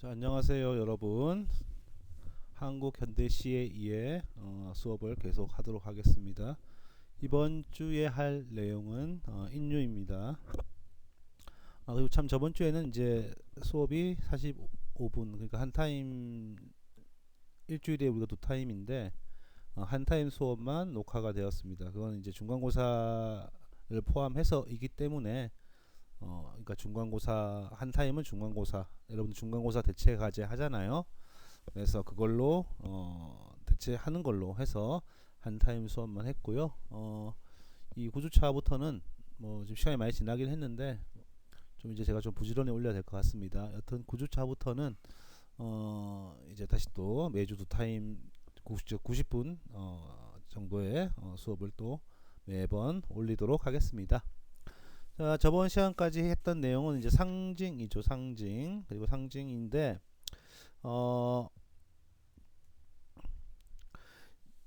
자, 안녕하세요 여러분. 한국 현대시에 의해 수업을 계속 하도록 하겠습니다. 이번 주에 할 내용은 인류입니다. 그리고 참 저번 주에는 이제 수업이 45분, 그러니까 한 타임, 일주일에 우리가 두 타임인데 한 타임 수업만 녹화가 되었습니다. 그건 이제 중간고사를 포함해서이기 때문에 그러니까 중간고사 한 타임은 중간고사, 여러분들 중간고사 대체 과제 하잖아요. 그래서 그걸로 대체하는 걸로 해서 한 타임 수업만 했고요. 이 9주차부터는 뭐 지금 시간이 많이 지나긴 했는데 좀 이제 제가 좀 부지런히 올려야 될 것 같습니다. 여튼 9주차부터는 이제 다시 또 매주 두 타임 90분 정도의 수업을 또 매번 올리도록 하겠습니다. 자, 저번 시간까지 했던 내용은 이제 상징이죠. 상징. 그리고 상징인데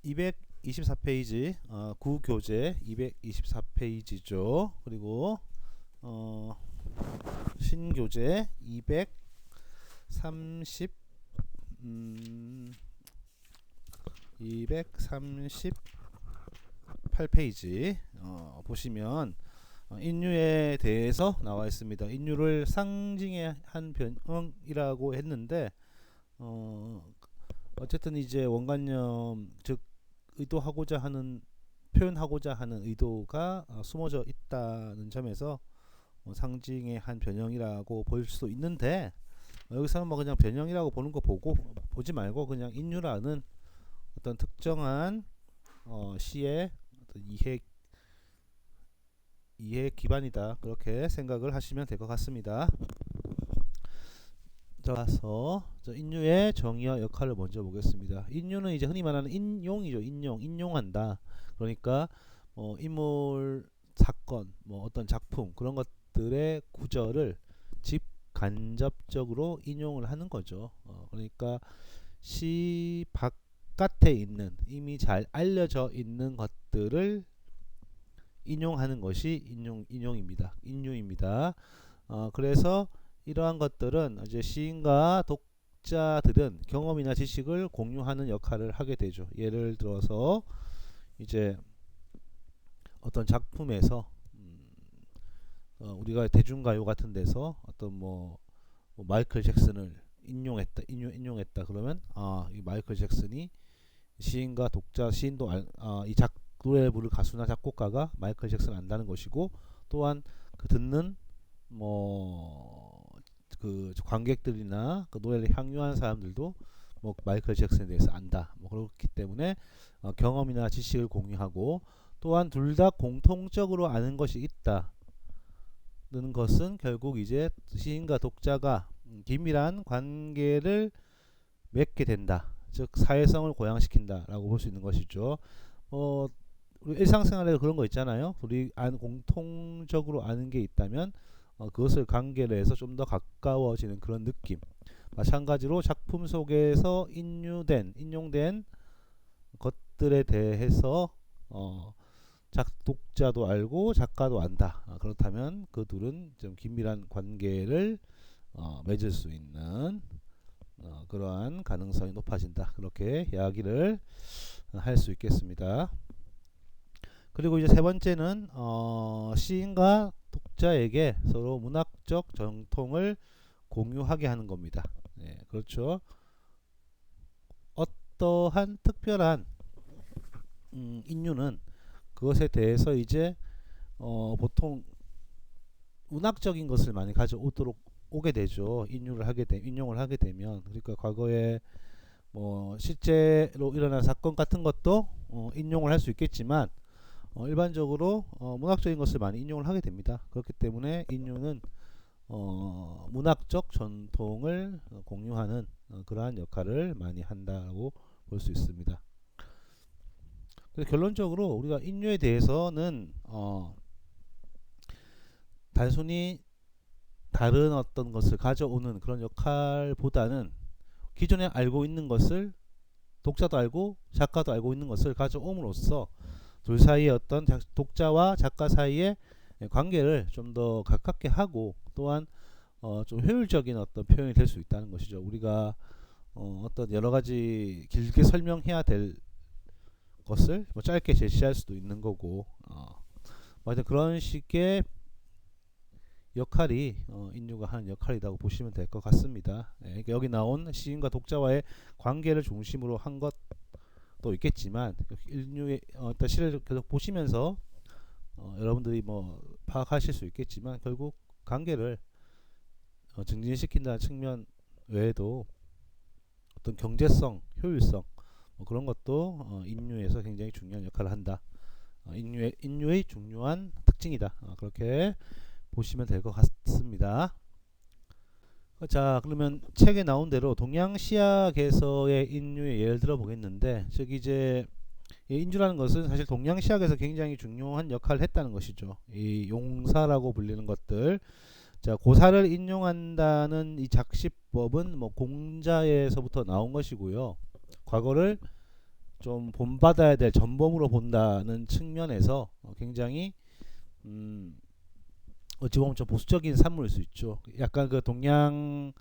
224페이지 구교재 224페이지죠. 그리고 신교재 230 238페이지 보시면 인류에 대해서 나와 있습니다. 인류를 상징의 한 변형이라고 했는데 어쨌든 이제 원관념, 즉 의도하고자 하는, 표현하고자 하는 의도가 숨어져 있다는 점에서 상징의 한 변형이라고 볼 수 있는데, 여기서는 뭐 그냥 변형이라고 보는 거 보지 말고 그냥 인류라는 어떤 특정한 시의 어떤 이해 기반이다, 그렇게 생각을 하시면 될 것 같습니다. 따라서 인류의 정의와 역할을 먼저 보겠습니다. 인류는 이제 흔히 말하는 인용이죠. 인용한다. 그러니까 인물, 사건, 뭐 어떤 작품, 그런 것들의 구절을 직간접적으로 인용을 하는 거죠. 그러니까 시 바깥에 있는, 이미 잘 알려져 있는 것들을 인용하는 것이 인용입니다. 인류입니다. 그래서 이러한 것들은 이제 시인과 독자들은 경험이나 지식을 공유하는 역할을 하게 되죠. 예를 들어서 이제 어떤 작품에서 우리가 대중가요 같은 데서 어떤 뭐 마이클 잭슨을 인용했다 그러면 이 마이클 잭슨이 시인과 독자, 시인도 이 노래 부를 가수나 작곡가가 마이클 잭슨 안다는 것이고, 또한 그 듣는 그 관객들이나 그 노래를 향유한 사람들도 뭐 마이클 잭슨에 대해서 안다. 뭐 그렇기 때문에 경험이나 지식을 공유하고, 또한 둘 다 공통적으로 아는 것이 있다는 것은 결국 이제 시인과 독자가 긴밀한 관계를 맺게 된다. 즉 사회성을 고양시킨다라고 볼 수 있는 것이죠. 일상생활에 그런 거 있잖아요. 우리 공통적으로 아는 게 있다면 그것을 관계를 해서 좀 더 가까워지는 그런 느낌. 마찬가지로 작품 속에서 인용된 것들에 대해서 독자도 알고 작가도 안다. 그렇다면 그 둘은 좀 긴밀한 관계를 맺을 수 있는 그러한 가능성이 높아진다. 그렇게 이야기를 할 수 있겠습니다. 그리고 이제 세 번째는 시인과 독자에게 서로 문학적 정통을 공유하게 하는 겁니다. 네, 그렇죠. 어떠한 특별한 인류는 그것에 대해서 이제 보통 문학적인 것을 많이 오게 되죠. 인용을 하게 되면. 그러니까 과거에 뭐 실제로 일어난 사건 같은 것도 인용을 할 수 있겠지만 일반적으로 문학적인 것을 많이 인용을 하게 됩니다. 그렇기 때문에 인류는 문학적 전통을 공유하는 그러한 역할을 많이 한다고 볼 수 있습니다. 그래서 결론적으로 우리가 인류에 대해서는 단순히 다른 어떤 것을 가져오는 그런 역할보다는 기존에 알고 있는 것을, 독자도 알고 작가도 알고 있는 것을 가져옴으로써 둘 사이의 어떤 독자와 작가 사이의 관계를 좀 더 가깝게 하고, 또한 좀 효율적인 어떤 표현이 될 수 있다는 것이죠. 우리가 어떤 여러 가지 길게 설명해야 될 것을 뭐 짧게 제시할 수도 있는 거고, 뭐 하여튼 그런 식의 역할이 인류가 하는 역할이라고 보시면 될 것 같습니다. 그러니까 여기 나온 시인과 독자와의 관계를 중심으로 한 것도 있겠지만, 인류의 일단 시를 계속 보시면서 여러분들이 뭐 파악하실 수 있겠지만, 결국 관계를 증진시킨다는 측면 외에도 어떤 경제성, 효율성, 뭐 그런 것도 인류에서 굉장히 중요한 역할을 한다. 인류의 중요한 특징이다. 그렇게 보시면 될 것 같습니다. 자, 그러면 책에 나온 대로 동양시학에서의 인류의 예를 들어 보겠는데, 즉 이제 인주라는 것은 사실 동양시학에서 굉장히 중요한 역할을 했다는 것이죠. 이 용사라고 불리는 것들. 자, 고사를 인용한다는 이 작시법은 뭐 공자에서부터 나온 것이고요. 과거를 좀 본받아야 될 전범으로 본다는 측면에서 굉장히 어찌 보면 좀 보수적인 산물일 수 있죠. 약간 그 동양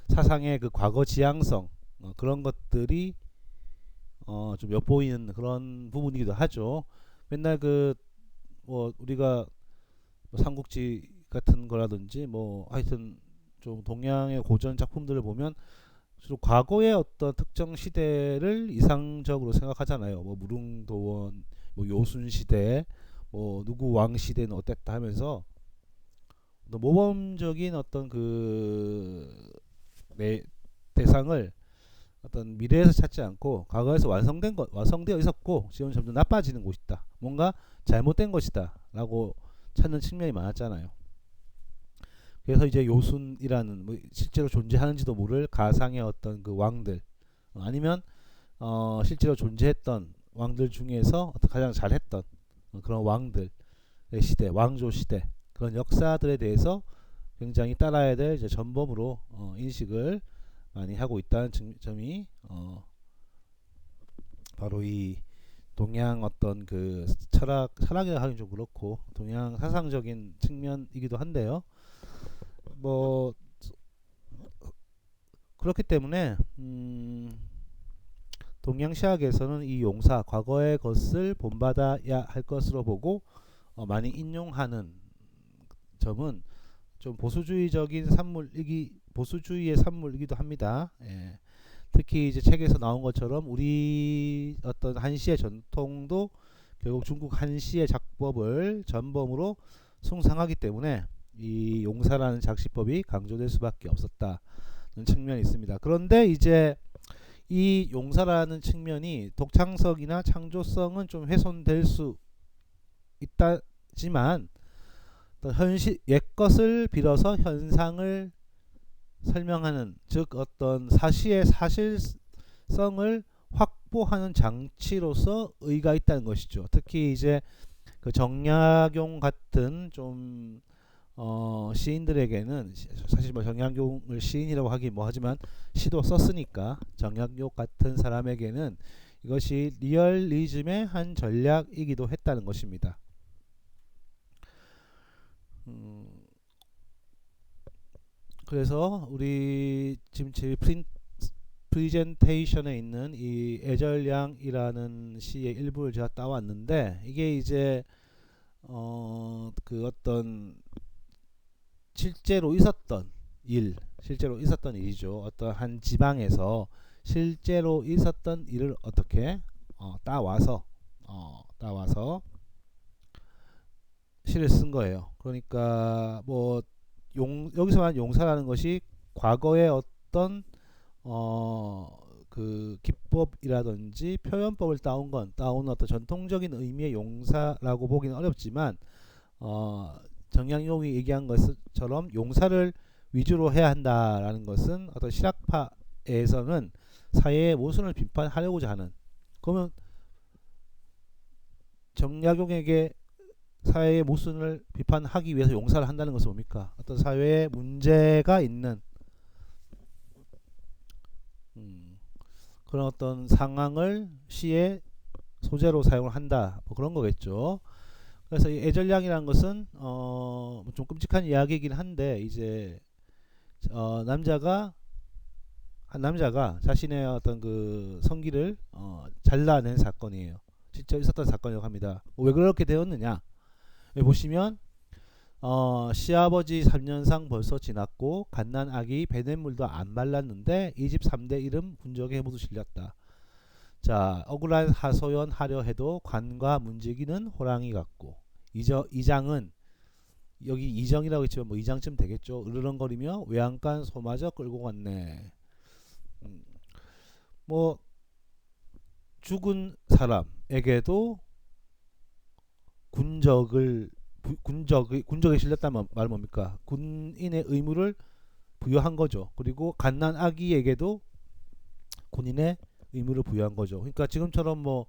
사상의 그 과거 지향성, 그런 것들이 좀 엿보이는 그런 부분이기도 하죠. 맨날 그 뭐 우리가 뭐 삼국지 같은 거라든지 뭐 하여튼 좀 동양의 고전 작품들을 보면 주로 과거의 어떤 특정 시대를 이상적으로 생각하잖아요. 뭐 무릉도원, 뭐 요순 시대, 뭐 누구 왕 시대는 어땠다 하면서 모범적인 어떤 그 대상을 어떤 미래에서 찾지 않고 과거에서 완성되어 있었고 지금 점점 나빠지는 곳이다. 뭔가 잘못된 것이다라고 찾는 측면이 많았잖아요. 그래서 이제 요순이라는 뭐 실제로 존재하는지도 모를 가상의 어떤 그 왕들, 아니면 실제로 존재했던 왕들 중에서 가장 잘했던 그런 왕들의 시대, 왕조 시대, 그런 역사들에 대해서 굉장히 따라야 될 이제 전범으로 인식을 많이 하고 있다는 점이 바로 이 동양 어떤 그 철학이라 하긴 좀 그렇고 동양 사상적인 측면이기도 한데요. 뭐 그렇기 때문에 동양시학에서는 이 용사 과거의 것을 본받아야 할 것으로 보고 많이 인용하는 점은 좀 보수주의의 산물이기도 합니다. 예. 특히 이제 책에서 나온 것처럼 우리 어떤 한시의 전통도 결국 중국 한시의 작법을 전범으로 숭상하기 때문에 이 용사라는 작시법이 강조될 수밖에 없었다는 측면이 있습니다. 그런데 이제 이 용사라는 측면이 독창성이나 창조성은 좀 훼손될 수 있다지만 옛것을 빌어서 현상을 설명하는, 즉 어떤 사시의 사실성을 확보하는 장치로서 의가 있다는 것이죠. 특히 이제 그 정약용 같은 좀 시인들에게는 사실 뭐 정약용을 시인이라고 하긴 뭐 하지만 시도 썼으니까 정약용 같은 사람에게는 이것이 리얼리즘의 한 전략이기도 했다는 것입니다. 그래서 우리 지금 제 프리젠테이션에 있는 이 애절량이라는 시의 일부를 제가 따왔는데, 이게 이제 그 어떤 실제로 있었던 일이죠. 어떤 한 지방에서 실제로 있었던 일을 어떻게 따와서 시를 쓴 거예요. 그러니까 뭐 여기서 말하는 용사라는 것이 과거의 어떤 그 기법이라든지 표현법을 따온 어떤 전통적인 의미의 용사라고 보기는 어렵지만 정약용이 얘기한 것처럼 용사를 위주로 해야 한다라는 것은 어떤 실학파에서는 사회의 모순을 비판하려고자 하는, 그러면 정약용에게 사회의 모순을 비판하기 위해서 용사를 한다는 것은 뭡니까? 어떤 사회에 문제가 있는 그런 어떤 상황을 시의 소재로 사용을 한다, 뭐 그런 거겠죠. 그래서 이 애절량이라는 것은 좀 끔찍한 이야기이긴 한데, 이제 남자가 한 남자가 자신의 어떤 그 성기를 잘라낸 사건이에요. 직접 있었던 사건이라고 합니다. 왜 그렇게 되었느냐? 여기 보시면 시아버지 3년상 벌써 지났고 갓난 아기 배냇물도 안 말랐는데 이 집 3대 이름 군적에 모두 실렸다. 자, 억울한 하소연 하려 해도 관과 문지기는 호랑이 같고 이장은 여기 이정이라고 했지만 뭐 이장쯤 되겠죠. 으르렁거리며 외양간 소마저 끌고 갔네. 뭐 죽은 사람에게도 군적에 실렸다는 말 뭡니까? 군인의 의무를 부여한 거죠. 그리고 갓난 아기에게도 군인의 의무를 부여한 거죠. 그러니까 지금처럼 뭐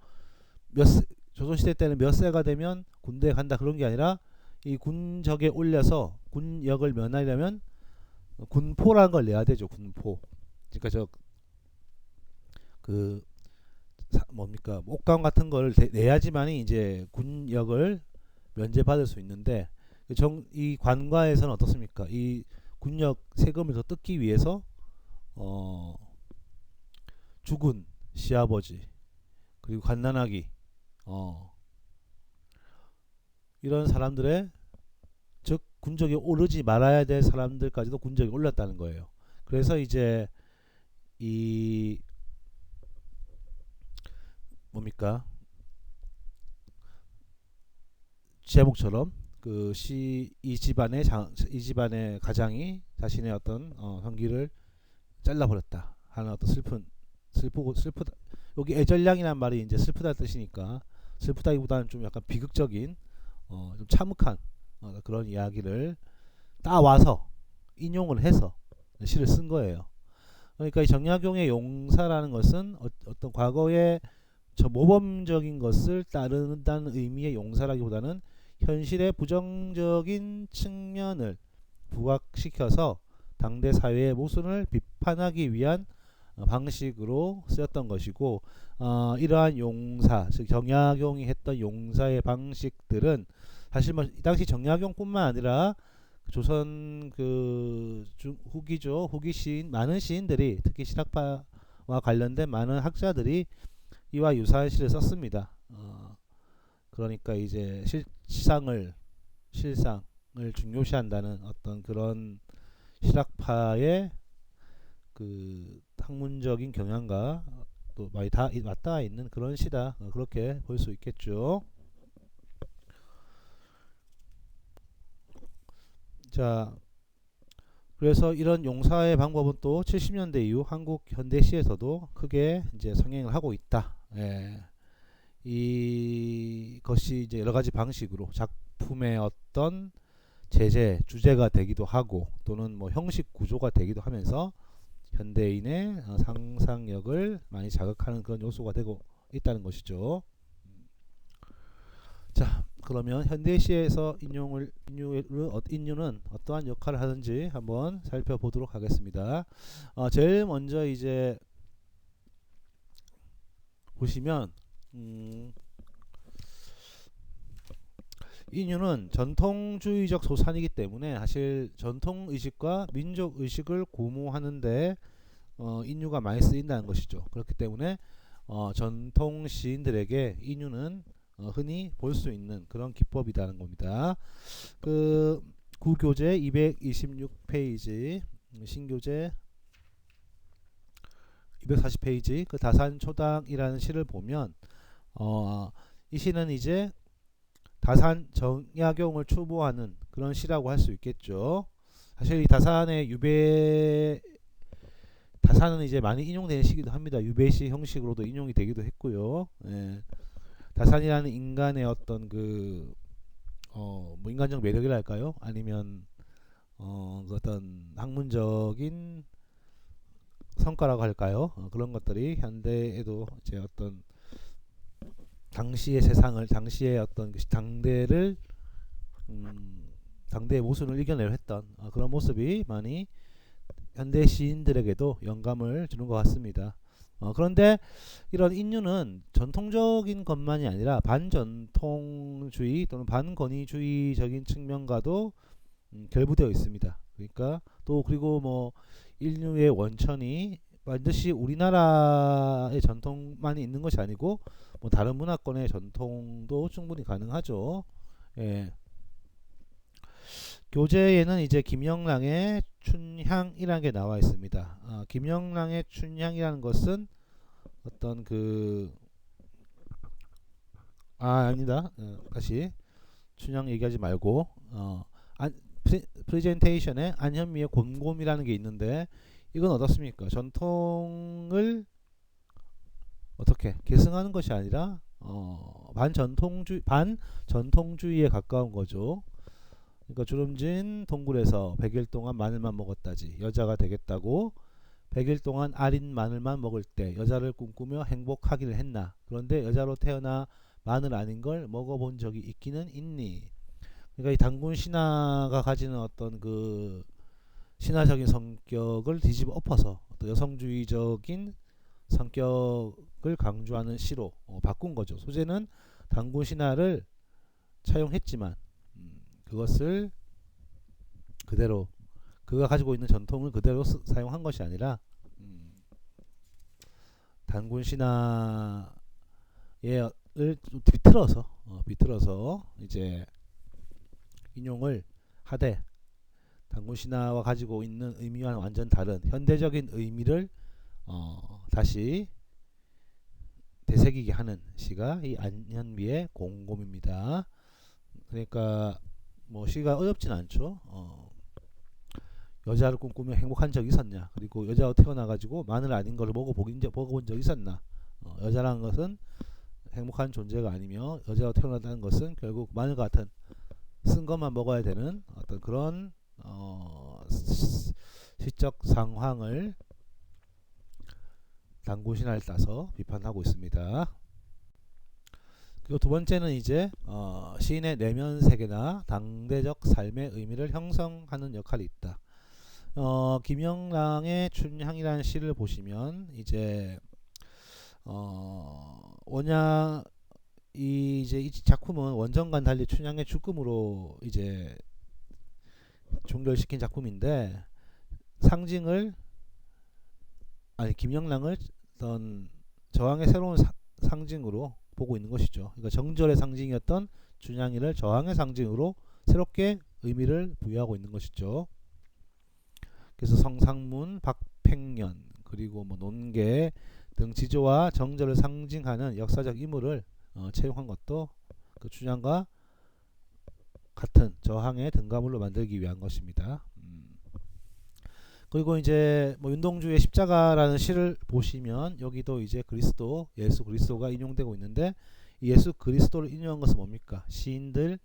조선시대 때는 몇 세가 되면 군대에 간다 그런 게 아니라 이 군적에 올려서 군역을 면하려면 군포라는 걸 내야 되죠. 군포. 그러니까 그 뭡니까 옷감 같은 걸 내야지만이 이제 군역을 면제받을 수 있는데 이 관과에서는 어떻습니까? 이 군역 세금을 더 뜯기 위해서 죽은 시아버지 그리고 갓난아기 이런 사람들의 즉 군적에 오르지 말아야 될 사람들까지도 군적에 올랐다는 거예요. 그래서 이제 이 뭡니까 제목처럼 이 집안의 가장이 자신의 어떤 성기를 잘라버렸다 하는 어떤 슬프다. 여기 애절량이란 말이 이제 슬프다 뜻이니까 슬프다기보다는 좀 약간 비극적인 좀 참혹한 그런 이야기를 따와서 인용을 해서 시를 쓴 거예요. 그러니까 이 정약용의 용사라는 것은 어떤 과거의 저 모범적인 것을 따른다는 의미의 용사라기보다는 현실의 부정적인 측면을 부각시켜서 당대 사회의 모순을 비판하기 위한 방식으로 쓰였던 것이고 이러한 용사, 즉 정약용이 했던 용사의 방식들은 사실 뭐 이 당시 정약용뿐만 아니라 조선 후기죠. 후기 시인 많은 시인들이 특히 실학파와 관련된 많은 학자들이 이와 유사한 시를 썼습니다. 그러니까 이제 실상을 중요시한다는 어떤 그런 실학파의 그 학문적인 경향과 또 많이 다 맞닿아 있는 그런 시다. 그렇게 볼 수 있겠죠. 자, 그래서 이런 용사의 방법은 또 70년대 이후 한국 현대시에서도 크게 이제 성행을 하고 있다. 예. 이것이 이제 여러 가지 방식으로 작품의 어떤 주제가 되기도 하고 또는 뭐 형식 구조가 되기도 하면서 현대인의 상상력을 많이 자극하는 그런 요소가 되고 있다는 것이죠. 자, 그러면 현대시에서 인유는 어떠한 역할을 하는지 한번 살펴보도록 하겠습니다. 제일 먼저 이제 보시면 인유는 전통주의적 소산이기 때문에 사실 전통의식과 민족의식을 고무하는데 인유가 많이 쓰인다는 것이죠. 그렇기 때문에 전통 시인들에게 인유는 흔히 볼 수 있는 그런 기법이라는 겁니다. 구교재 226페이지 신교재 240페이지 다산초당이라는 시를 보면 이 시는 이제 다산 정약용을 추모하는 그런 시라고 할 수 있겠죠. 사실 이 다산은 이제 많이 인용되는 시기도 합니다. 유배시 형식으로도 인용이 되기도 했고요. 예. 다산이라는 인간의 어떤 뭐 인간적 매력이랄까요? 아니면 어떤 학문적인 성과라고 할까요? 그런 것들이 현대에도 이제 어떤 당시의 세상을, 당시의 어떤 당대의 모순을 이겨내려 했던 그런 모습이 많이 현대 시인들에게도 영감을 주는 것 같습니다. 그런데 이런 인유는 전통적인 것만이 아니라 반전통주의 또는 반권위주의적인 측면과도 결부되어 있습니다. 그러니까 또 그리고 뭐 인류의 원천이 반드시 우리나라의 전통만이 있는 것이 아니고 뭐 다른 문화권의 전통도 충분히 가능하죠. 예. 교재에는 이제 김영랑의 춘향이라는 게 나와 있습니다. 김영랑의 춘향이라는 것은 어떤 아니다. 다시 춘향 얘기하지 말고 프레젠테이션에 안현미의 곰곰이라는 게 있는데 이건 어떻습니까? 전통을 어떻게 계승하는 것이 아니라 반전통주의에 가까운 거죠. 그러니까 주름진 동굴에서 100일 동안 마늘만 먹었다지 여자가 되겠다고 100일 동안 아린 마늘만 먹을 때 여자를 꿈꾸며 행복하기를 했나. 그런데 여자로 태어나 마늘 아닌 걸 먹어본 적이 있기는 있니. 그러니까 이 단군 신화가 가지는 어떤 그 신화적인 성격을 뒤집어 엎어서 어떤 여성주의적인 성격을 강조하는 시로 바꾼 거죠. 소재는 단군 신화를 차용했지만 그것을 그대로 그가 가지고 있는 전통을 그대로 사용한 것이 아니라 단군 신화를 비틀어서 이제 인용을 하되 단군 신화와 가지고 있는 의미와는 완전 다른 현대적인 의미를 다시 되새기게 하는 시가 이 안현미의 곰곰입니다. 그러니까 뭐 시가 어렵진 않죠. 여자를 꿈꾸며 행복한 적 있었냐? 그리고 여자로 태어나가지고 마늘 아닌 걸 먹어본 적 있었나? 여자라는 것은 행복한 존재가 아니며 여자로 태어났다는 것은 결국 마늘 같은 쓴 것만 먹어야 되는 어떤 그런 시적 상황을 단군 신화를 따서 비판하고 있습니다. 그리고 두 번째는 이제 시인의 내면 세계나 당대적 삶의 의미를 형성하는 역할이 있다. 김영랑의 춘향이라는 시를 보시면 이제 이제 이 작품은 원전과는 달리 춘향의 죽음으로 이제 종결시킨 작품인데 상징을 김영랑을 어떤 저항의 새로운 상징으로 보고 있는 것이죠. 그러니까 정절의 상징이었던 춘향이를 저항의 상징으로 새롭게 의미를 부여하고 있는 것이죠. 그래서 성상문, 박팽년 그리고 뭐 논계 등 지조와 정절을 상징하는 역사적 인물을 채용한 것도 그 춘향과 같은 저항의 등가물로 만들기 위한 것입니다. 그리고 이제 뭐 윤동주의 십자가라는 시를 보시면 여기도 이제 예수 그리스도가 인용되고 있는데 이 예수 그리스도를 인용한 것은 뭡니까? 시인들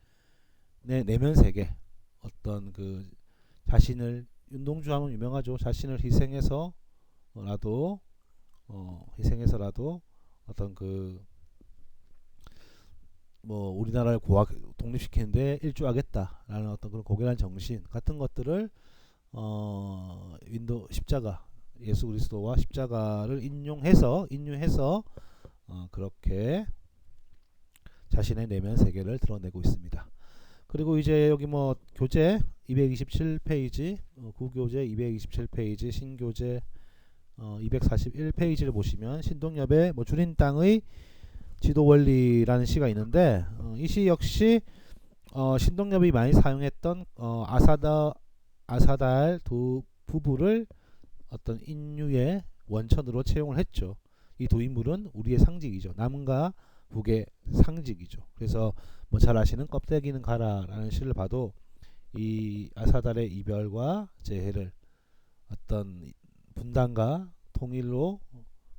내면 세계 어떤 그 자신을 윤동주 하면 유명하죠. 자신을 희생해서라도 어떤 그 뭐 우리나라를 독립시키는데 일조하겠다라는 어떤 그런 고결한 정신 같은 것들을 십자가 예수 그리스도와 십자가를 인유해서 그렇게 자신의 내면 세계를 드러내고 있습니다. 그리고 이제 여기 뭐 교재 227페이지 구교재 227페이지 신교재 241페이지를 보시면 신동엽의 뭐 주린 땅의 지도 원리라는 시가 있는데 이 시 역시 신동엽이 많이 사용했던 아사달 두 부부를 어떤 인류의 원천으로 채용을 했죠. 이 두 인물은 우리의 상징이죠. 남과 북의 상징이죠. 그래서 뭐 잘 아시는 껍데기는 가라라는 시를 봐도 이 아사달의 이별과 재해를 어떤 분단과 통일로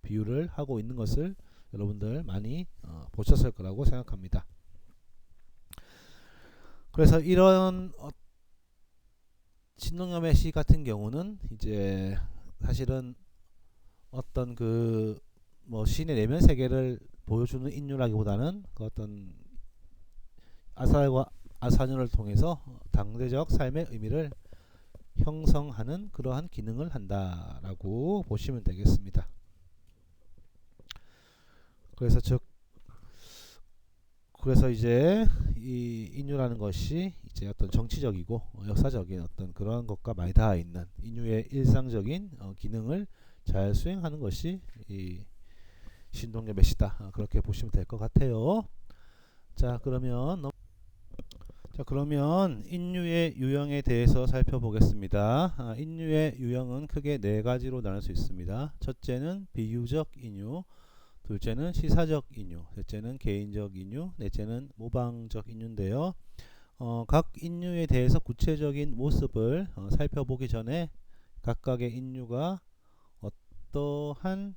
비유를 하고 있는 것을 여러분들 많이 보셨을 거라고 생각합니다. 그래서 이런 신동엽의 시 같은 경우는 이제 사실은 어떤 그 뭐 시인의 내면 세계를 보여주는 인류라기보다는 그 어떤 아사년을 통해서 당대적 삶의 의미를 형성하는 그러한 기능을 한다라고 보시면 되겠습니다. 그래서 이제 이 인유라는 것이 이제 어떤 정치적이고 역사적인 어떤 그런 것과 많이 닿아 있는 인류의 일상적인 기능을 잘 수행하는 것이 이 신동엽 메시다. 그렇게 보시면 될 것 같아요. 자, 그러면 인류의 유형에 대해서 살펴보겠습니다. 인류의 유형은 크게 네 가지로 나눌 수 있습니다. 첫째는 비유적 인류, 둘째는 시사적 인류, 셋째는 개인적 인류, 넷째는 모방적 인류인데요. 각 인류에 대해서 구체적인 모습을 살펴보기 전에 각각의 인류가 어떠한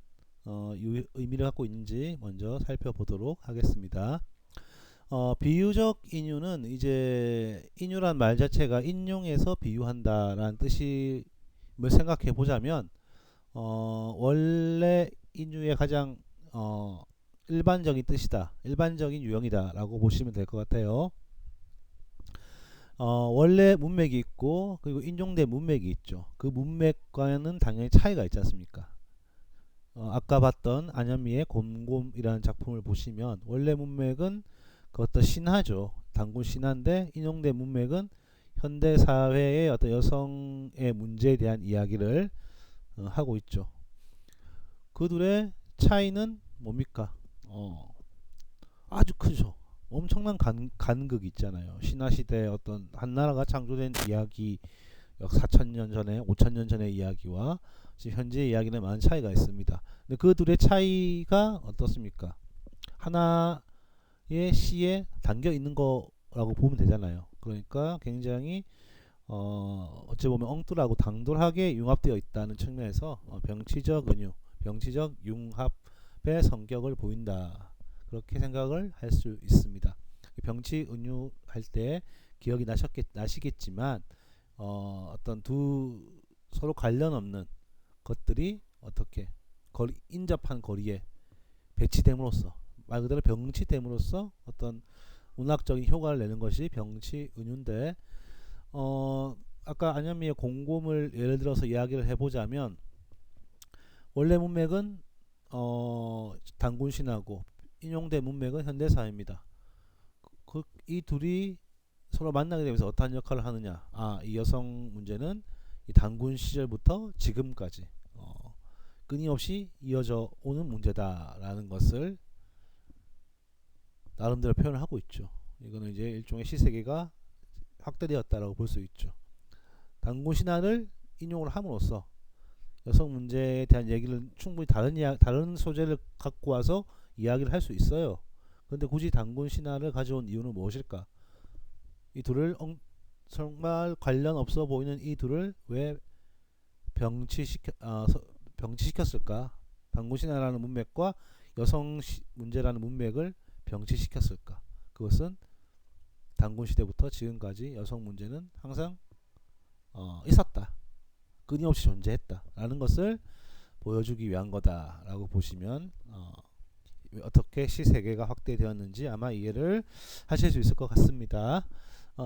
의미를 갖고 있는지 먼저 살펴보도록 하겠습니다. 비유적 인유는 이제 인유란 말 자체가 인용해서 비유한다라는 뜻임을 생각해 보자면 원래 인유의 가장 일반적인 뜻이다, 일반적인 유형이다 라고 보시면 될 것 같아요. 원래 문맥이 있고 그리고 인용된 문맥이 있죠. 그 문맥과는 당연히 차이가 있지 않습니까? 아까 봤던 안현미의 곰곰이라는 작품을 보시면 원래 문맥은 그 어떤 신화죠. 단군 신화인데 인용된 문맥은 현대 사회의 어떤 여성의 문제에 대한 이야기를 하고 있죠. 그 둘의 차이는 뭡니까? 아주 크죠. 엄청난 간극이 있잖아요. 신화시대의 어떤 한나라가 창조된 이야기, 약 4,000년 전에 5,000년 전의 이야기와 지금 현재의 이야기는 많은 차이가 있습니다. 근데 그 둘의 차이가 어떻습니까? 하나의 시에 담겨 있는 거라고 보면 되잖아요. 그러니까 굉장히 어찌 보면 엉뚱하고 당돌하게 융합되어 있다는 측면에서 병치적 은유, 병치적 융합의 성격을 보인다. 그렇게 생각을 할 수 있습니다. 병치 은유 할 때 기억이 나시겠지만 어떤 두 서로 관련 없는 것들이 어떻게 인접한 거리에 배치됨으로써, 말 그대로 병치됨으로써 어떤 문학적인 효과를 내는 것이 병치 은유인데, 아까 안현미의 곰곰을 예를 들어서 이야기를 해보자면 원래 문맥은 단군신하고 인용된 문맥은 현대사입니다. 이 둘이 서로 만나게 되면서 어떠한 역할을 하느냐. 이 여성 문제는 이 단군 시절부터 지금까지 끊임없이 이어져 오는 문제다라는 것을 나름대로 표현을 하고 있죠. 이거는 이제 일종의 시세계가 확대되었다라고 볼 수 있죠. 단군 신화를 인용을 함으로써 여성 문제에 대한 얘기를 충분히 다른 소재를 갖고 와서 이야기를 할 수 있어요. 그런데 굳이 단군 신화를 가져온 이유는 무엇일까? 이 둘을 정말 관련 없어 보이는 이 둘을 왜 병치시켰을까? 단군 신화라는 문맥과 여성 문제라는 문맥을 병치시켰을까? 그것은 단군 시대부터 지금까지 여성 문제는 항상 있었다. 끊임없이 존재했다라는 것을 보여주기 위한 거다라고 보시면 어떻게 시세계가 확대되었는지 아마 이해를 하실 수 있을 것 같습니다.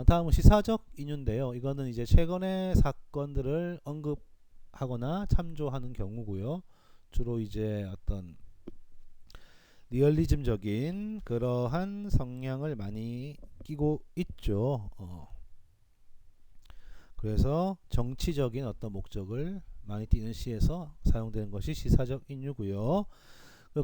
다음은 시사적 인유인데요. 이거는 이제 최근의 사건들을 언급하거나 참조하는 경우고요. 주로 이제 어떤 리얼리즘적인 그러한 성향을 많이 끼고 있죠. 그래서 정치적인 어떤 목적을 많이 띠는 시에서 사용되는 것이 시사적 인유고요.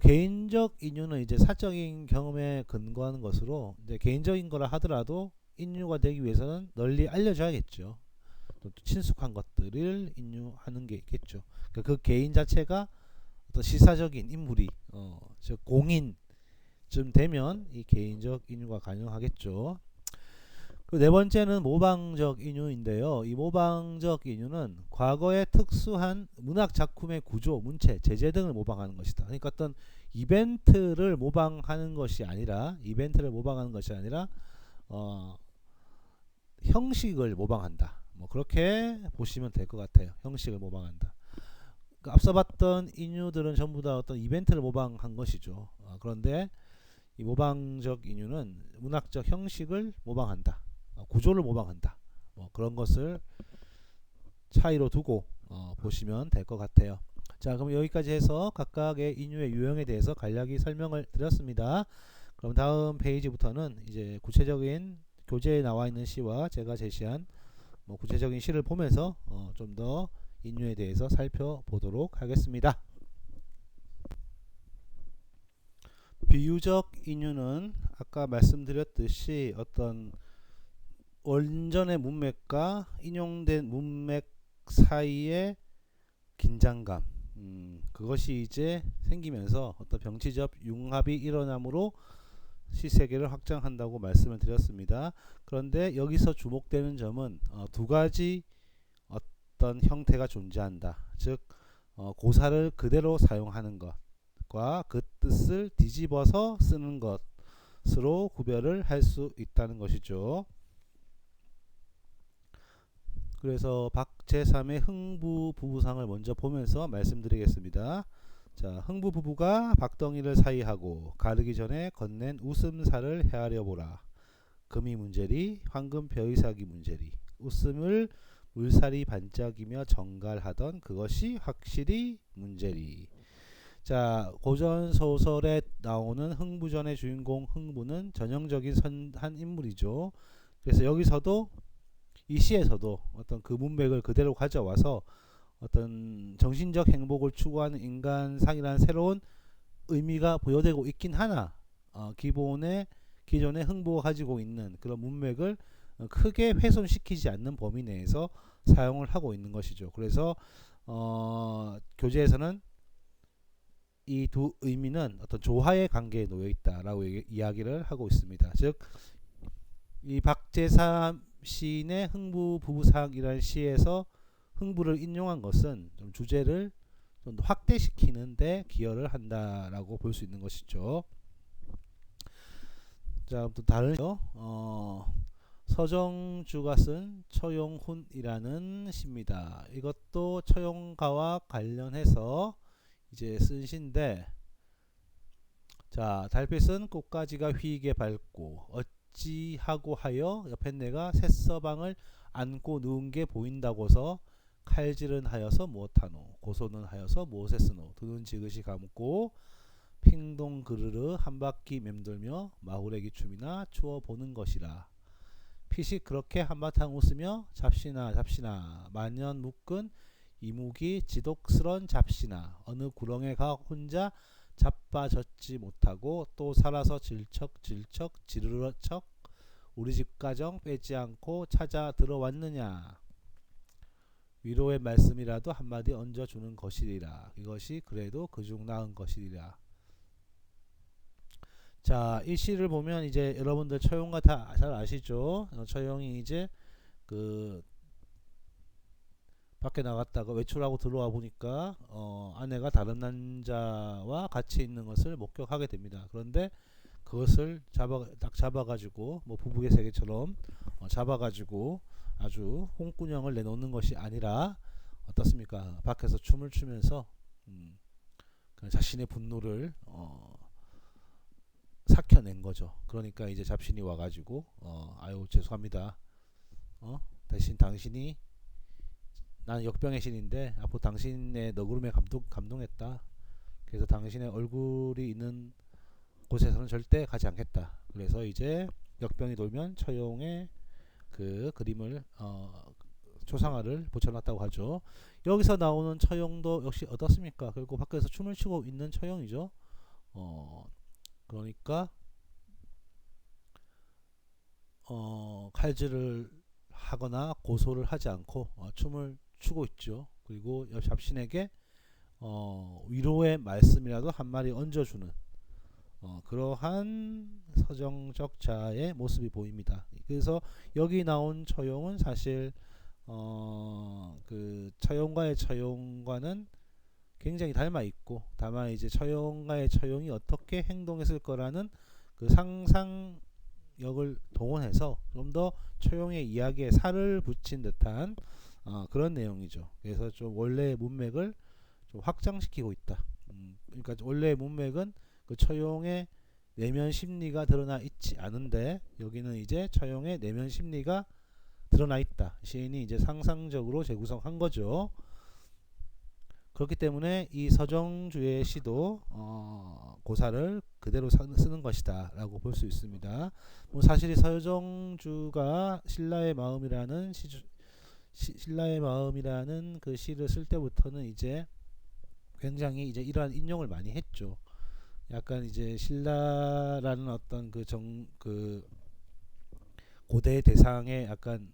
개인적 인유는 이제 사적인 경험에 근거하는 것으로 이제 개인적인 거라 하더라도 인유가 되기 위해서는 널리 알려져야겠죠. 또 친숙한 것들을 인유하는 게 있겠죠. 그러니까 그 개인 자체가 어떤 시사적인 인물이 즉 공인쯤 되면 이 개인적 인유가 가능하겠죠. 그 네 번째는 모방적 인유인데요. 이 모방적 인유는 과거의 특수한 문학 작품의 구조, 문체, 제재 등을 모방하는 것이다. 그러니까 어떤 이벤트를 모방하는 것이 아니라 형식을 모방한다. 뭐 그렇게 보시면 될 것 같아요. 형식을 모방한다. 그 앞서 봤던 인유들은 전부 다 어떤 이벤트를 모방한 것이죠. 그런데 이 모방적 인유는 문학적 형식을 모방한다. 구조를 모방한다. 뭐 그런 것을 차이로 두고 보시면 될 것 같아요. 자, 그럼 여기까지 해서 각각의 인유의 유형에 대해서 간략히 설명을 드렸습니다. 그럼 다음 페이지부터는 이제 구체적인 교재에 나와 있는 시와 제가 제시한 뭐 구체적인 시를 보면서 좀 더 인유에 대해서 살펴보도록 하겠습니다. 비유적 인유는 아까 말씀드렸듯이 어떤 원전의 문맥과 인용된 문맥 사이의 긴장감, 그것이 이제 생기면서 어떤 병치적 융합이 일어남으로 시세계를 확장한다고 말씀을 드렸습니다. 그런데 여기서 주목되는 점은 두 가지 어떤 형태가 존재한다. 즉 고사를 그대로 사용하는 것과 그 뜻을 뒤집어서 쓰는 것으로 구별을 할 수 있다는 것이죠. 그래서 박제3의 흥부 부부상을 먼저 보면서 말씀드리겠습니다. 자, 흥부 부부가 박덩이를 사이하고 가르기 전에 건넨 웃음살을 헤아려 보라. 금이 문제리 황금 벼이삭이 문제리 웃음을 물살이 반짝이며 정갈하던 그것이 확실히 문제리. 자, 고전 소설에 나오는 흥부전의 주인공 흥부는 전형적인 선한 인물이죠. 그래서 여기서도 이 시에서도 어떤 그 문맥을 그대로 가져와서 어떤 정신적 행복을 추구하는 인간상이라는 새로운 의미가 부여되고 있긴 하나 기존의 흥부가 가지고 있는 그런 문맥을 크게 훼손시키지 않는 범위 내에서 사용을 하고 있는 것이죠. 그래서 교재에서는 이 두 의미는 어떤 조화의 관계에 놓여 있다라고 이야기를 하고 있습니다. 즉, 이 박제삼 시인의 흥부 부부상이라는 시에서 흥부를 인용한 것은 좀 주제를 좀 확대시키는데 기여를 한다라고 볼 수 있는 것이죠. 자, 또 다른 서정주가 쓴 처용훈이라는 시입니다. 이것도 처용가와 관련해서 이제 쓴 시인데, 자, 달빛은 꽃가지가 휘게 밝고 어찌하고 하여 옆에 내가 쇳서방을 안고 누운 게 보인다고서 칼질은 하여서 무엇하노 고소는 하여서 무엇에 쓰노 두는 지그시 감고 핑동 그르르 한 바퀴 맴돌며 마후레기 춤이나 추어 보는 것이라. 피식 그렇게 한바탕 웃으며 잡시나 잡시나 만년 묶은 이무기 지독스런 잡시나 어느 구렁에 가 혼자 자빠졌지 못하고 또 살아서 질척질척 지르러척 우리 집 가정 빼지 않고 찾아 들어왔느냐. 위로의 말씀이라도 한마디 얹어주는 것이리라. 이것이 그래도 그중 나은 것이리라. 자, 이 시를 보면 이제 여러분들 처용가 다 잘 아시죠? 처용이 이제 그 밖에 나갔다가 외출하고 들어와 보니까 아내가 다른 남자와 같이 있는 것을 목격하게 됩니다. 그런데 그것을 딱 잡아가지고 뭐 부부의 세계처럼 잡아가지고 아주 홍군형을 내놓는 것이 아니라 어떻습니까? 밖에서 춤을 추면서 자신의 분노를 삭혀낸 거죠. 그러니까 이제 잡신이 와가지고 아유 죄송합니다. 대신 당신이 나는 역병의 신인데 앞으로 당신의 너구름에 감동했다. 그래서 당신의 얼굴이 있는 곳에서는 절대 가지 않겠다. 그래서 이제 역병이 돌면 처용의 그 그림을 초상화를 붙여놨다고 하죠. 여기서 나오는 처용도 역시 어떻습니까? 결국 밖에서 춤을 추고 있는 처용이죠. 그러니까 칼질을 하거나 고소를 하지 않고 춤을 추고 있죠. 그리고 옆 잡신에게 위로의 말씀이라도 한마디 얹어주는 그러한 서정적 자의 모습이 보입니다. 그래서 여기 나온 처용은 사실 그 처용가의 처용과는 굉장히 닮아 있고, 다만 이제 처용가의 처용이 어떻게 행동했을 거라는 그 상상력을 동원해서 좀 더 처용의 이야기에 살을 붙인 듯한 그런 내용이죠. 그래서 좀 원래의 문맥을 좀 확장시키고 있다. 그러니까 원래의 문맥은 그 처용의 내면 심리가 드러나 있지 않은데 여기는 이제 처용의 내면 심리가 드러나 있다. 시인이 이제 상상적으로 재구성한 거죠. 그렇기 때문에 이 서정주의 시도 고사를 그대로 쓰는 것이다 라고 볼 수 있습니다. 뭐 사실 이 서정주가 신라의 마음이라는 신라의 마음이라는 그 시를 쓸 때부터는 이제 굉장히 이제 이러한 인용을 많이 했죠. 약간 이제 신라라는 어떤 그 고대 대상의 약간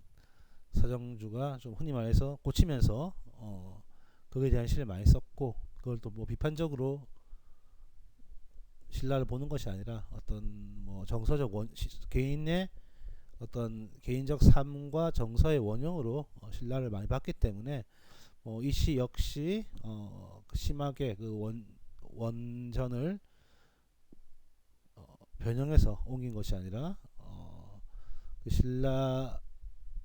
서정주가 좀 흔히 말해서 꽂히면서 그거에 대한 시를 많이 썼고, 그걸 또 뭐 비판적으로 신라를 보는 것이 아니라 어떤 뭐 정서적 개인의 어떤 개인적 삶과 정서의 원형으로 신라를 많이 봤기 때문에 이 시 역시 심하게 그 원전을 변형해서 옮긴 것이 아니라 그 신라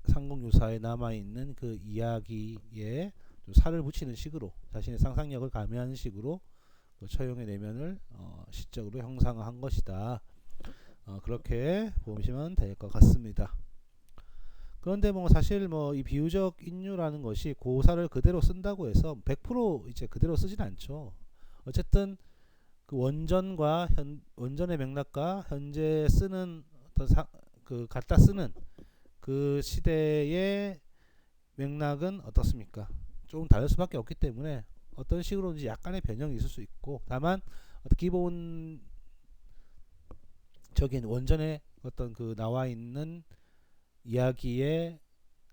상공유사에 남아있는 그 이야기에 좀 살을 붙이는 식으로 자신의 상상력을 가미하는 식으로 그 처용의 내면을 시적으로 형상화한 것이다. 그렇게 보시면 될 것 같습니다. 그런데 뭐 사실 뭐 이 비유적 인유라는 것이 고사를 그대로 쓴다고 해서 100% 이제 그대로 쓰진 않죠. 어쨌든 그 원전의 맥락과 현재 쓰는 어떤 그 갖다 쓰는 그 시대의 맥락은 어떻습니까? 조금 다를 수밖에 없기 때문에 어떤 식으로든지 약간의 변형이 있을 수 있고, 다만 기본적인 원전에 어떤 그 나와 있는 이야기의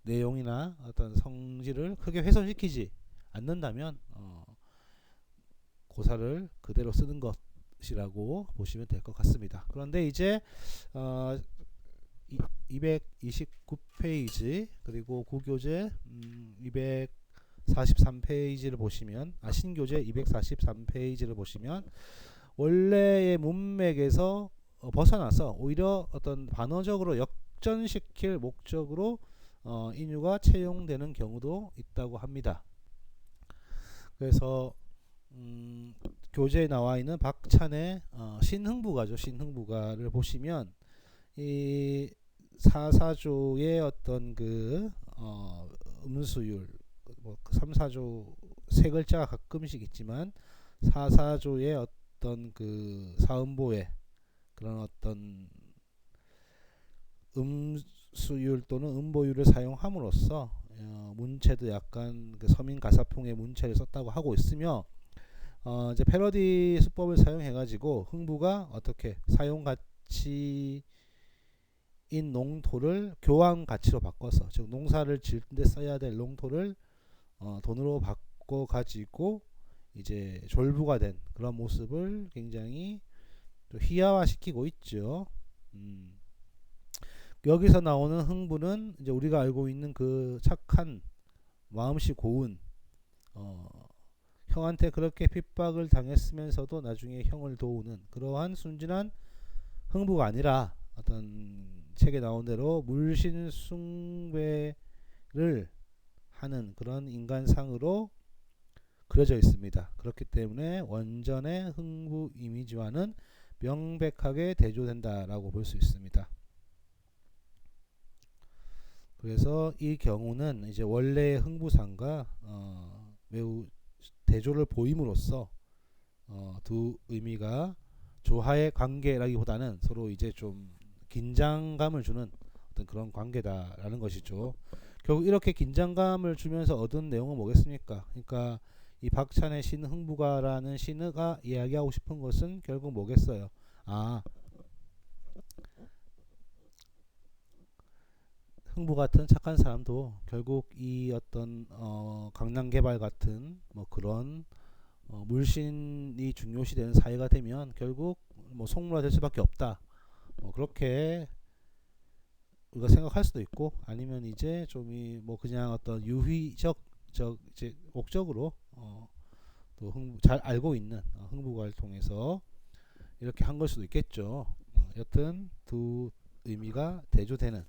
내용이나 어떤 성질을 크게 훼손시키지 않는다면 고사를 그대로 쓰는 것이라고 보시면 될 것 같습니다. 그런데 이제 229페이지 그리고 구교재 243페이지를 보시면 신교재 243페이지를 보시면 원래의 문맥에서 벗어나서 오히려 어떤 반어적으로 역전시킬 목적으로 인유가 채용되는 경우도 있다고 합니다. 그래서 교재에 나와 있는 박찬의 신흥부가죠. 신흥부가를 보시면 이 사사조의 어떤 그 음수율, 뭐 3사조 세 글자가 가끔씩 있지만 사사조의 어떤 그 사음보의 그런 어떤 음수율 또는 음보율을 사용함으로써 문체도 약간 그 서민 가사풍의 문체를 썼다고 하고 있으며, 이제 패러디 수법을 사용해가지고 흥부가 어떻게 사용 가치인 농토를 교환 가치로 바꿔서, 즉 농사를 지을때 써야 될 농토를 돈으로 바꿔 가지고 이제 졸부가 된 그런 모습을 굉장히 또 희화화시키고 있죠. 여기서 나오는 흥부는 이제 우리가 알고 있는 그 착한 마음씨 고운 형한테 그렇게 핍박을 당했으면서도 나중에 형을 도우는 그러한 순진한 흥부가 아니라 어떤 책에 나온 대로 물신 숭배를 하는 그런 인간상으로 그려져 있습니다. 그렇기 때문에 원전의 흥부 이미지와는 명백하게 대조된다라고 볼 수 있습니다. 그래서 이 경우는 이제 원래의 흥부상과 매우 대조를 보임으로써 두 의미가 조화의 관계라기보다는 서로 이제 좀 긴장감을 주는 어떤 그런 관계다라는 것이죠. 결국 이렇게 긴장감을 주면서 얻은 내용은 뭐겠습니까? 그러니까 이 박찬의 신흥부가라는 신의가 이야기하고 싶은 것은 결국 뭐겠어요? 흥부 같은 착한 사람도 결국 이 어떤 강남개발 같은 뭐 그런 물신이 중요시되는 사회가 되면 결국 뭐 속물화 될 수밖에 없다. 그렇게 우리가 생각할 수도 있고, 아니면 이제 좀 뭐 그냥 어떤 유희적 이제 목적으로 또 잘 알고 있는 흥부가를 통해서 이렇게 한 걸 수도 있겠죠. 여튼 두 의미가 대조되는,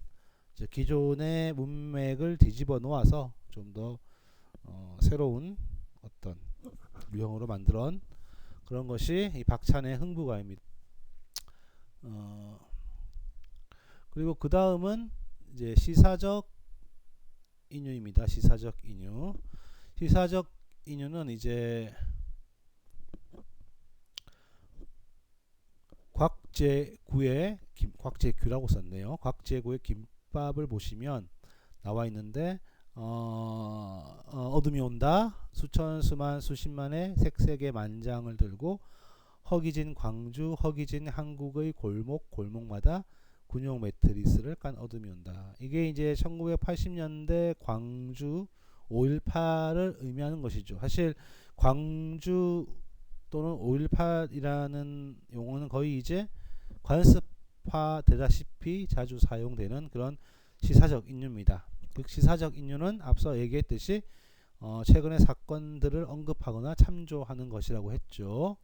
기존의 문맥을 뒤집어 놓아서 좀 더 새로운 어떤 유형으로 만들어온 그런 것이 이 박찬의 흥부가입니다. 그리고 그 다음은 이제 시사적 인유입니다. 시사적 인유. 시사적 인유는 이제 곽제구라고 썼네요. 곽제구의 김밥을 보시면 나와 있는데 어둠이 온다. 수천 수만 수십만의 색색의 만장을 들고 허기진 광주 허기진 한국의 골목마다 군용 매트리스를 깐 어둠이 온다. 이게 이제 1980년대 광주 5.18을 의미하는 것이죠. 사실 광주 또는 5.18이라는 용어는 거의 이제 관습화되다시피 자주 사용되는 그런 시사적 인유입니다. 그 시사적 인유는 앞서 얘기했듯이 최근의 사건들을 언급하거나 참조하는 것이라고 했죠.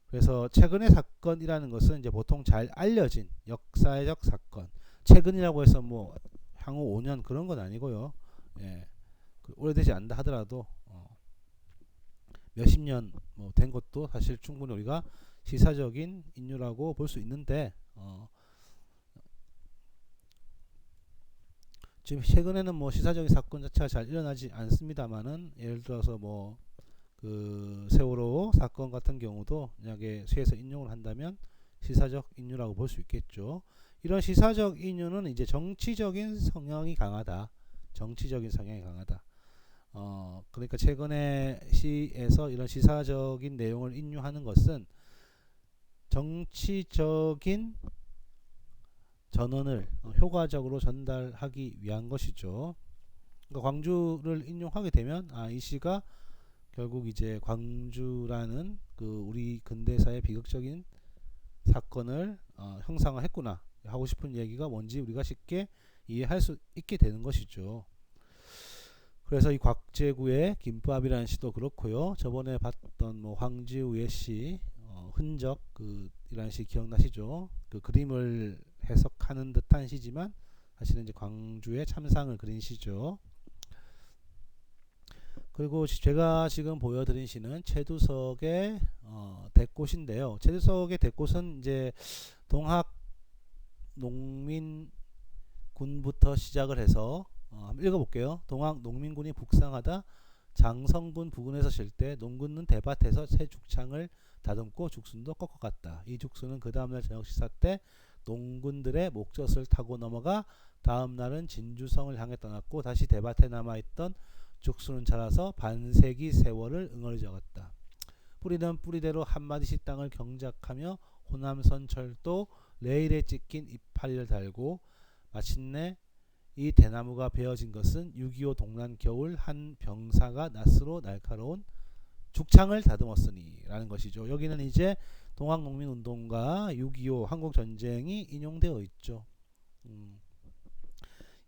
그래서 최근의 사건이라는 것은 이제 보통 잘 알려진 역사적 사건, 최근이라고 해서 뭐 향후 5년 그런 건 아니고요. 예, 오래되지 않다 하더라도 몇십 년 뭐 된 것도 사실 충분히 우리가 시사적인 인유라고 볼 수 있는데 지금 최근에는 뭐 시사적인 사건 자체가 잘 일어나지 않습니다만은 예를 들어서 뭐 그 세월호 사건 같은 경우도 만약에 쇠에서 인용을 한다면 시사적 인유라고 볼 수 있겠죠. 이런 시사적 인유는 이제 정치적인 성향이 강하다. 그러니까 최근에 시에서 이런 시사적인 내용을 인유하는 것은 정치적인 전언을 효과적으로 전달하기 위한 것이죠. 그러니까 광주를 인용하게 되면 이 시가 결국 이제 광주라는 그 우리 근대사의 비극적인 사건을 형상화했구나 하고 싶은 얘기가 뭔지 우리가 쉽게 이해할 수 있게 되는 것이죠. 그래서 이 곽제구의 김밥이라는 시도 그렇고요. 저번에 봤던 뭐 황지우의 시 흔적 이라는 시 기억나시죠? 그 그림을 해석하는 듯한 시지만 사실은 이제 광주의 참상을 그린 시죠. 그리고 제가 지금 보여드린 시는 최두석의 대꽃인데요. 최두석의 대꽃은 이제 동학 농민군부터 시작을 해서 한번 읽어볼게요. 동학 농민군이 북상하다 장성군 부근에서 쉴 때 농군은 대밭에서 새 죽창을 다듬고 죽순도 꺾어갔다. 이 죽순은 그 다음날 저녁 식사 때 농군들의 목젖을 타고 넘어가 다음날은 진주성을 향해 떠났고 다시 대밭에 남아있던 죽순은 자라서 반세기 세월을 응어리져갔다. 뿌리는 뿌리대로 한마디씩 땅을 경작하며 호남선철도 레일에 찍힌 이파리를 달고 마침내 이 대나무가 베어진 것은 6.25 동란 겨울 한 병사가 낫으로 날카로운 죽창을 다듬었으니 라는 것이죠. 여기는 이제 동학농민운동과 6.25 한국전쟁이 인용되어 있죠.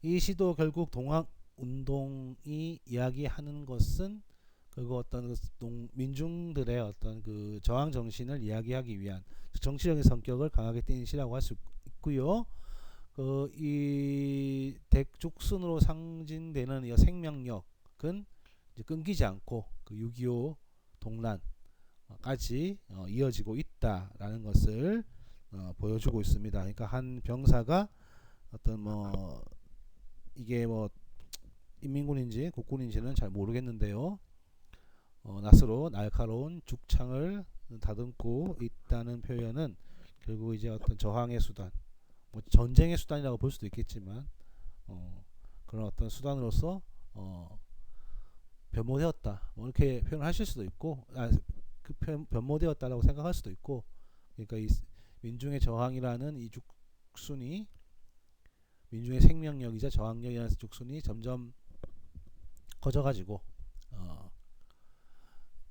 이 시도 결국 동학운동이 이야기하는 것은 그리고 어떤 민중들의 어떤 그 저항 정신을 이야기하기 위한 정치적인 성격을 강하게 띈 시라고 할 수 있고요. 이 죽순으로 상징되는 이 생명력은 이제 끊기지 않고 그 6.25 동란까지 이어지고 있다라는 것을 보여주고 있습니다. 그러니까 한 병사가 어떤 뭐 이게 뭐 인민군인지 국군인지는 잘 모르겠는데요. 낫으로 날카로운 죽창을 다듬고 있다는 표현은 결국 이제 어떤 저항의 수단, 뭐 전쟁의 수단이라고 볼 수도 있겠지만 그런 어떤 수단으로서 변모되었다. 뭐 이렇게 표현하실 수도 있고, 그 변모되었다라고 생각할 수도 있고, 그러니까 이 민중의 저항이라는 이 죽순이 민중의 생명력이자 저항력이라는 죽순이 점점 커져가지고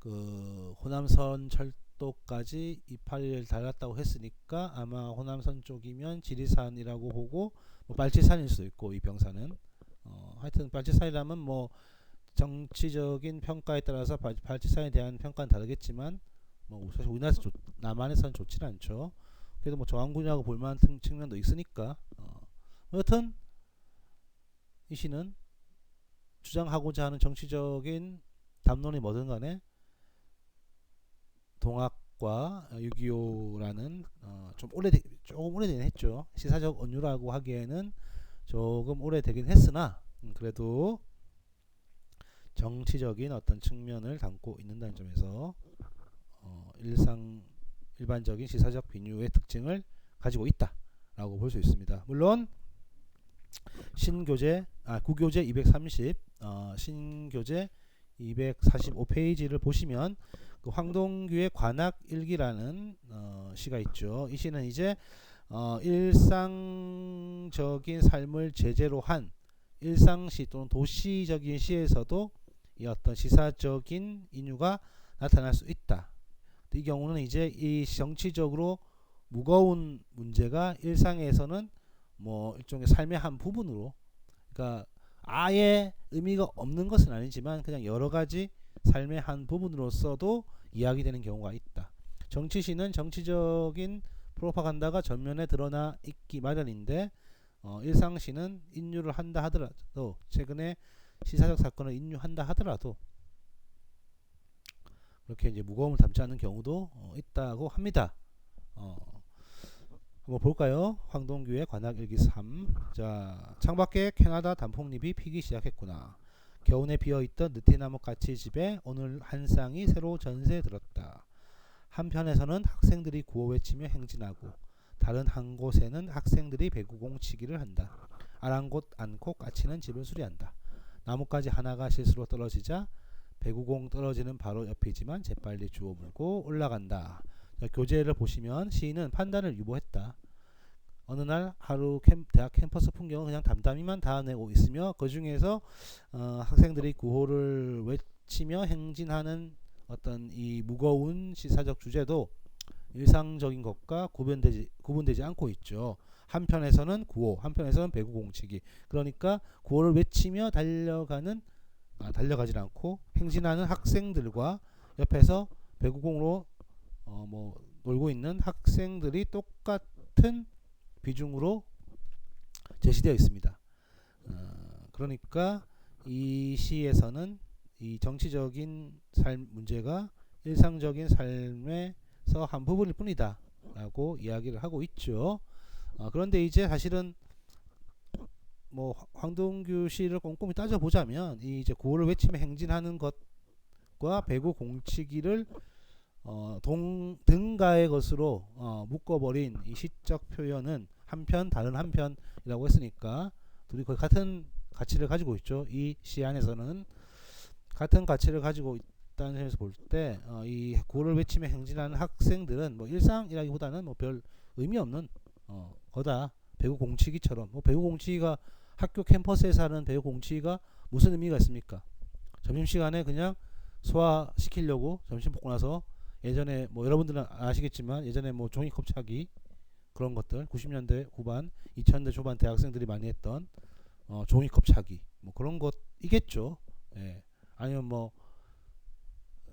그 호남선 철도까지 이파리를 달았다고 했으니까 아마 호남선 쪽이면 지리산이라고 보고 뭐 발치산일 수도 있고 이 병사는 하여튼 발치산이라면 뭐 정치적인 평가에 따라서 발치산에 대한 평가는 다르겠지만 뭐 사실 우리나라에서 남한에서는 좋지는 않죠. 그래도 뭐 저항군이라고 볼만한 측면도 있으니까 여튼 이 시는 주장하고자 하는 정치적인 담론이 뭐든 간에 동학과 6.25라는 조금 오래되긴 했죠. 시사적 언유라고 하기에는 조금 오래되긴 했으나 그래도 정치적인 어떤 측면을 담고 있는다는 점에서 일반적인 시사적 비유의 특징을 가지고 있다라고 볼 수 있습니다. 물론 구교재 230 신교재 245페이지를 보시면 그 황동규의 관악일기라는 시가 있죠. 이 시는 이제 일상적인 삶을 제재로 한 일상시 또는 도시적인 시에서도 이 어떤 시사적인 인유가 나타날 수 있다. 이 경우는 이제 이 정치적으로 무거운 문제가 일상에서는 뭐 일종의 삶의 한 부분으로, 그러니까 아예 의미가 없는 것은 아니지만 그냥 여러 가지 삶의 한 부분으로서도 이야기되는 경우가 있다. 정치시는 정치적인 프로파간다가 전면에 드러나 있기 마련인데 일상시는 인유를 한다 하더라도, 최근에 시사적 사건을 인유한다 하더라도 그렇게 이제 무거움을 담지 않는 경우도 있다고 합니다. 한번 볼까요? 황동규의 관악일기 3. 자, 창밖에 캐나다 단풍잎이 피기 시작했구나. 겨우내 비어있던 느티나무 까치집에 오늘 한 쌍이 새로 전세 들었다. 한편에서는 학생들이 구호 외치며 행진하고, 다른 한 곳에는 학생들이 배구공 치기를 한다. 아랑곳 않고 까치는 집을 수리한다. 나뭇가지 하나가 실수로 떨어지자 배구공 떨어지는 바로 옆이지만 재빨리 주워 물고 올라간다. 자, 교재를 보시면 시인은 판단을 유보했다. 어느 날 하루 대학 캠퍼스 풍경을 그냥 담담히만 담아내고 있으며 그 중에서 학생들이 구호를 외치며 행진하는 어떤 이 무거운 시사적 주제도 일상적인 것과 구분되지 않고 있죠. 한편에서는 구호, 한편에서는 배구 공치기. 그러니까 구호를 외치며 달려가지 않고 행진하는 학생들과 옆에서 배구공으로 놀고 있는 학생들이 똑같은 비중으로 제시되어 있습니다. 그러니까 이 시에서는 이 정치적인 삶 문제가 일상적인 삶에서 한 부분일 뿐이다 라고 이야기를 하고 있죠. 그런데 이제 사실은 뭐 황동규 시를 꼼꼼히 따져보자면 이 이제 구호를 외치며 행진하는 것과 배구 공치기를 등가의 것으로 묶어버린 이 시적 표현은 한편 다른 한편이라고 했으니까 둘이 거의 같은 가치를 가지고 있죠. 이 시 안에서는 같은 가치를 가지고 있다는 점에서 볼 때 이 구호를 외치며 행진하는 학생들은 뭐 일상이라기보다는 뭐 별 의미 없는 거다. 배구 공치기처럼, 뭐 배구 공치기가 학교 캠퍼스에서 하는 배구 공치기가 무슨 의미가 있습니까? 점심시간에 그냥 소화시키려고 점심 먹고 나서, 예전에 뭐 여러분들은 아시겠지만 예전에 뭐 종이컵 차기 그런 것들 90년대 후반 2000년대 초반 대학생들이 많이 했던 종이컵 차기 뭐 그런 것이겠죠. 예. 아니면 뭐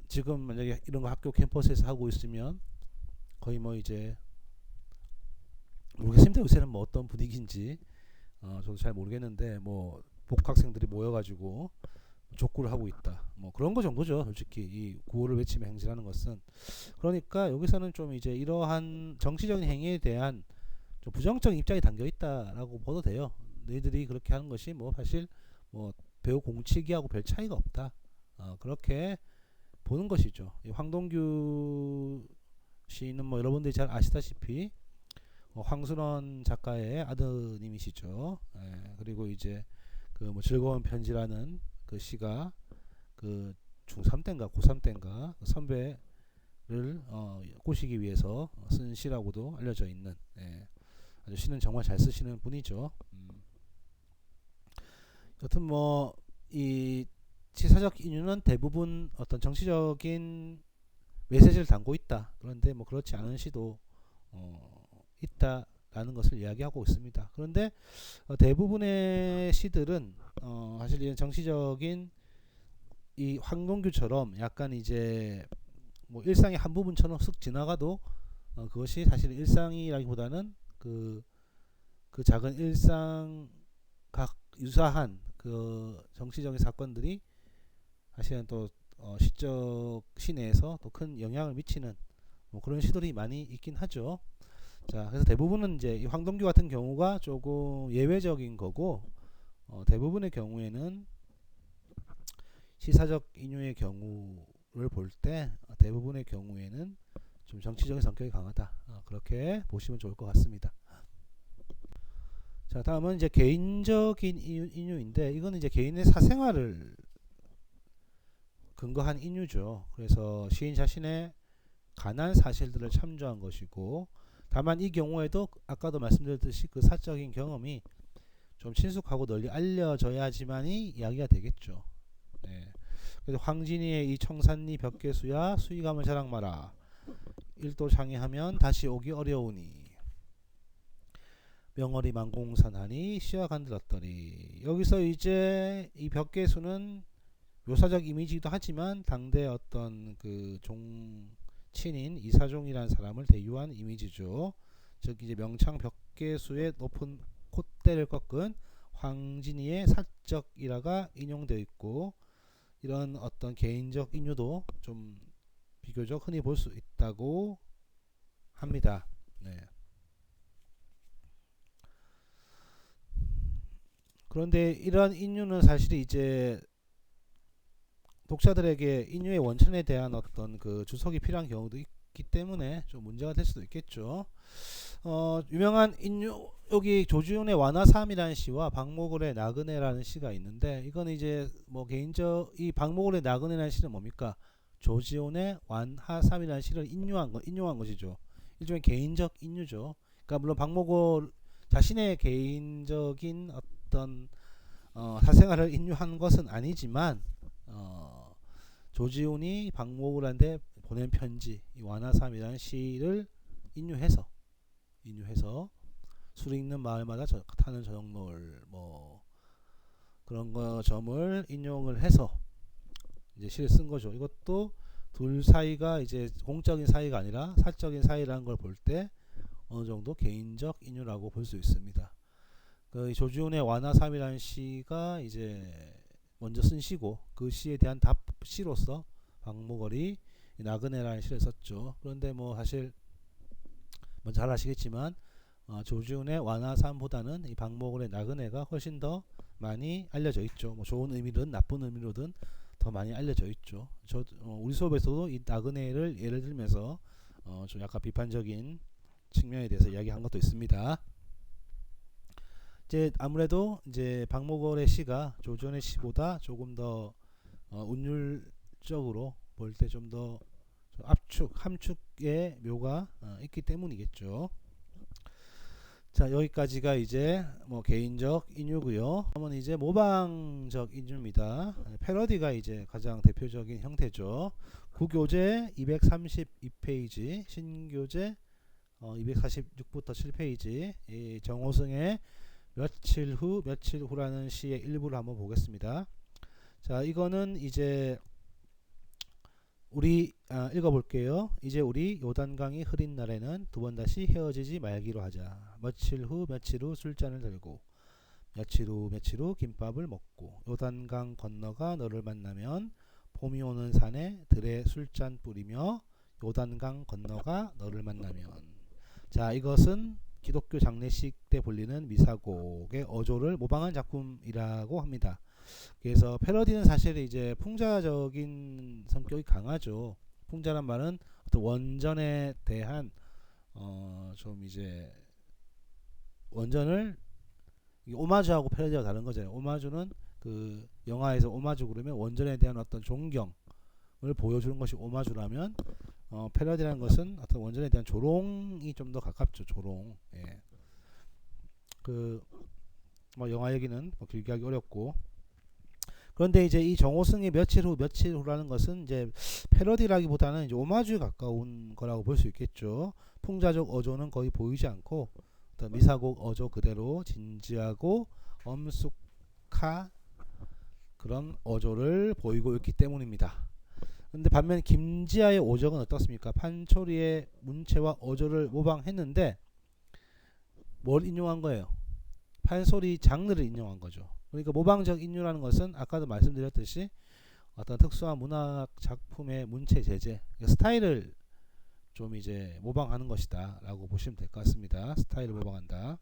지금 만약에 이런 거 학교 캠퍼스에서 하고 있으면 거의 뭐 이제 모르겠습니다. 요새는 뭐 어떤 분위기인지 저도 잘 모르겠는데 뭐 복학생들이 모여가지고 족구를 하고 있다. 뭐 그런 거 정도죠. 솔직히 이 구호를 외치며 행진하는 것은. 그러니까 여기서는 좀 이제 이러한 정치적인 행위에 대한 좀 부정적인 입장이 담겨 있다라고 봐도 돼요. 너희들이 그렇게 하는 것이 뭐 사실 뭐 배우 공치기하고 별 차이가 없다. 그렇게 보는 것이죠. 이 황동규 시인은 뭐 여러분들이 잘 아시다시피 황순원 작가의 아드님이시죠. 예, 그리고 이제 그 뭐 즐거운 편지라는 그 시가 그 중3 때인가 고3 때인가 선배를 꼬시기 위해서 쓴 시라고도 알려져 있는, 아주 시는 정말 잘 쓰시는 분이죠. 여튼 뭐 이 시사적 인유는 대부분 어떤 정치적인 메시지를 담고 있다. 그런데 뭐 그렇지 않은 시도 있다라는 것을 이야기하고 있습니다. 그런데 대부분의 시들은 사실 이런 정치적인 이 황동규처럼 약간 이제 뭐 일상의 한 부분처럼 쓱 지나가도 그것이 사실 일상이라기보다는 그 작은 일상과 유사한 그 정치적인 사건들이 사실은 또 시적 시내에서 또 큰 영향을 미치는 뭐 그런 시들이 많이 있긴 하죠. 자, 그래서 대부분은 이제 이 황동규 같은 경우가 조금 예외적인 거고, 대부분의 경우에는 시사적 인유의 경우를 볼 때 대부분의 경우에는 좀 정치적인 성격이 강하다. 그렇게 보시면 좋을 것 같습니다. 자, 다음은 이제 개인적인 인유인데 이거는 이제 개인의 사생활을 근거한 인유죠. 그래서 시인 자신의 관한 사실들을 참조한 것이고, 다만 이 경우에도 아까도 말씀드렸듯이 그 사적인 경험이 좀 친숙하고 널리 알려져야지만이 이야기가 되겠죠. 네. 그래서 황진이의 이 청산리 벽계수야 수의감을 자랑 마라. 일도 장애하면 다시 오기 어려우니 명월이 만공산하니 시와 간들었더리. 여기서 이제 이 벽계수는 묘사적 이미지이기도 하지만 당대 어떤 그 종친인 이사종이라는 사람을 대유한 이미지죠. 즉 이제 명창 벽계수의 높은 콧대를 꺾은 황진이의 사적 일화가 인용되어 있고, 이런 어떤 개인적 인유도 좀 비교적 흔히 볼 수 있다고 합니다. 네. 그런데 이런 인유는 사실 이제 독자들에게 인유의 원천에 대한 어떤 그 주석이 필요한 경우도 있기 때문에 좀 문제가 될 수도 있겠죠. 유명한 인유, 여기 조지훈의 완화삼이라는 시와 박목월의 나그네라는 시가 있는데, 이건 이제 뭐 개인적 이 박목월의 나그네라는 시는 뭡니까? 조지훈의 완화삼이라는 시를 인용한 것이죠. 일종의 개인적 인유죠. 그러니까 물론 박목월 자신의 개인적인 어떤 사생활을 인유한 것은 아니지만 조지훈이 박목월한테 보낸 편지, 이 완화삼이라는 시를 인유해서 술 읽는 마을마다 타는 저녁노을 뭐 그런 거 점을 인용을 해서 이제 시를 쓴 거죠. 이것도 둘 사이가 이제 공적인 사이가 아니라 사적인 사이라는 걸 볼 때 어느 정도 개인적 인유라고 볼 수 있습니다. 그 조지훈의 완화삼이라는 시가 이제 먼저 쓴 시고, 그 시에 대한 답시로서 박목월이 나그네라는 시를 썼죠. 그런데 뭐 사실 먼저 잘 아시겠지만 조지훈의 완화삼보다는 이 박목월의 나그네가 훨씬 더 많이 알려져 있죠. 뭐 좋은 의미든 나쁜 의미로든 더 많이 알려져 있죠. 우리 수업에서도 이 나그네를 예를 들면서 좀 약간 비판적인 측면에 대해서 이야기한 것도 있습니다. 이제 아무래도 이제 박목월의 시가 조지훈의 시보다 조금 더 운율적으로 볼 때 좀 더 함축의 묘가 있기 때문이겠죠. 자, 여기까지가 이제 뭐 개인적 인유고요. 다음은 이제 모방적 인유입니다. 패러디가 이제 가장 대표적인 형태죠. 구교재 232페이지, 신교재 246부터 7페이지, 이 정호승의 며칠 후라는 시의 일부를 한번 보겠습니다. 자, 이거는 이제 우리 읽어볼게요. 이제 우리 요단강이 흐린 날에는 두 번 다시 헤어지지 말기로 하자. 며칠 후 술잔을 들고 며칠 후 김밥을 먹고 요단강 건너가 너를 만나면 봄이 오는 산에 들에 술잔 뿌리며 요단강 건너가 너를 만나면. 자, 이것은 기독교 장례식 때 불리는 미사곡의 어조를 모방한 작품이라고 합니다. 그래서 패러디는 사실 이제 풍자적인 성격이 강하죠. 풍자란 말은 어떤 원전에 대한 좀 이제 원전을 오마주하고 패러디가 다른 거잖아요. 오마주는 그 영화에서 오마주 그러면 원전에 대한 어떤 존경을 보여주는 것이 오마주라면, 패러디라는 것은 어떤 원전에 대한 조롱이 좀 더 가깝죠. 조롱. 예. 뭐 영화 얘기는 뭐 길게 하기 어렵고. 그런데 이제 이 정호승의 며칠 후라는 것은 이제 패러디라기보다는 이제 오마주에 가까운 거라고 볼 수 있겠죠. 풍자적 어조는 거의 보이지 않고 어떤 미사곡 어조 그대로 진지하고 엄숙한 그런 어조를 보이고 있기 때문입니다. 근데 반면 김지아의 오적은 어떻습니까? 판초리의 문체와 어조를 모방했는데 뭘 인용한 거예요? 판소리 장르를 인용한 거죠. 그러니까 모방적 인유라는 것은 아까도 말씀드렸듯이 어떤 특수한 문학 작품의 문체 제재, 스타일을 좀 이제 모방하는 것이다 라고 보시면 될 것 같습니다. 스타일을 모방한다.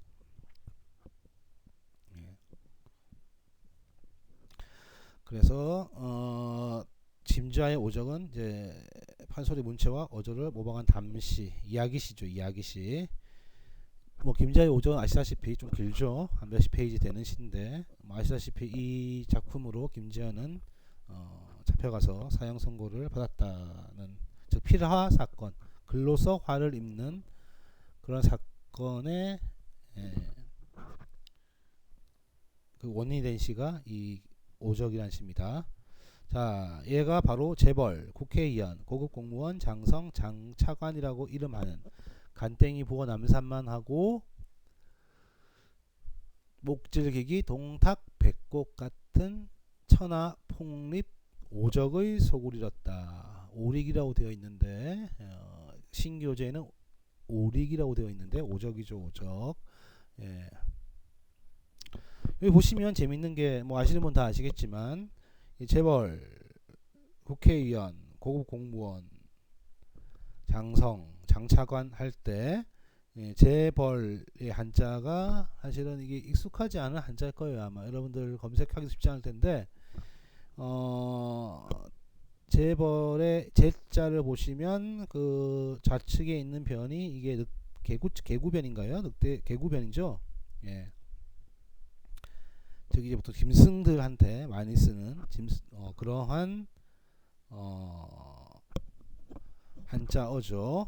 그래서 짐자의 오적은 이제 판소리 문체와 어조를 모방한 담시, 이야기시죠. 이야기시. 뭐 김자의 오적은 아시다시피 좀 길죠. 한 몇십 페이지 되는 시인데 뭐 아시다시피 이 작품으로 김지아는 잡혀가서 사형 선고를 받았다는, 즉 필화 사건, 글로서 화를 입는 그런 사건의 그 원인이 된 시가 이 오적이라는 시입니다. 자, 얘가 바로 재벌, 국회의원, 고급 공무원, 장성, 장차관이라고 이름하는 간땡이 부어 남산만하고 목질기기 동탁 백곡 같은 천하 폭립 오적의 속을 잃었다. 오릭이라고 되어 있는데 신교재에는 오릭이라고 되어 있는데 오적이죠. 오적. 예. 여기 보시면 재밌는 게 뭐 아시는 분 다 아시겠지만 재벌, 국회의원, 고급 공무원, 장성, 장차관 할 때 재벌의 한자가 사실은 이게 익숙하지 않은 한자일 거예요. 아마 여러분들 검색하기 쉽지 않을 텐데 재벌의 제자를 보시면 그 좌측에 있는 변이 이게 개구변인가요? 늑대 개구변이죠. 예. 즉 이제 보통 짐승들한테 많이 쓰는 그러한 한자어죠.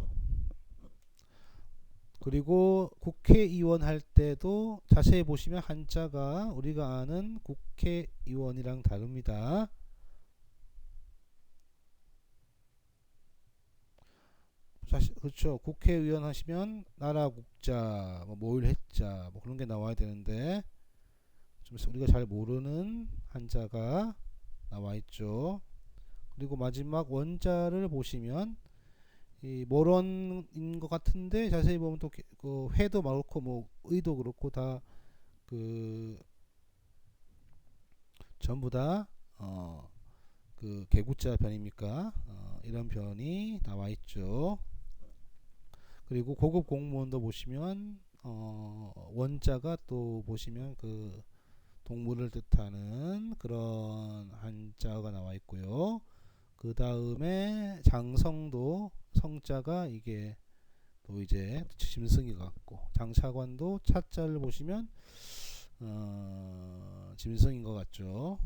그리고 국회의원 할 때도 자세히 보시면 한자가 우리가 아는 국회의원이랑 다릅니다. 그렇죠. 국회의원 하시면 나라국자, 뭐 모일해자, 뭐 그런 게 나와야 되는데 좀 우리가 잘 모르는 한자가 나와 있죠. 그리고 마지막 원자를 보시면 이 모론인 것 같은데 자세히 보면 또 그 회도 그렇고 뭐 의도 그렇고 다 그 전부 다 그 개구자 변입니까? 이런 변이 나와 있죠. 그리고 고급 공무원도 보시면 원자가 또 보시면 그 동물을 뜻하는 그런 한자가 나와 있고요. 그 다음에 장성도 성자가 이게 또 이제 짐승이 같고, 장차관도 차자를 보시면 짐승인 것 같죠.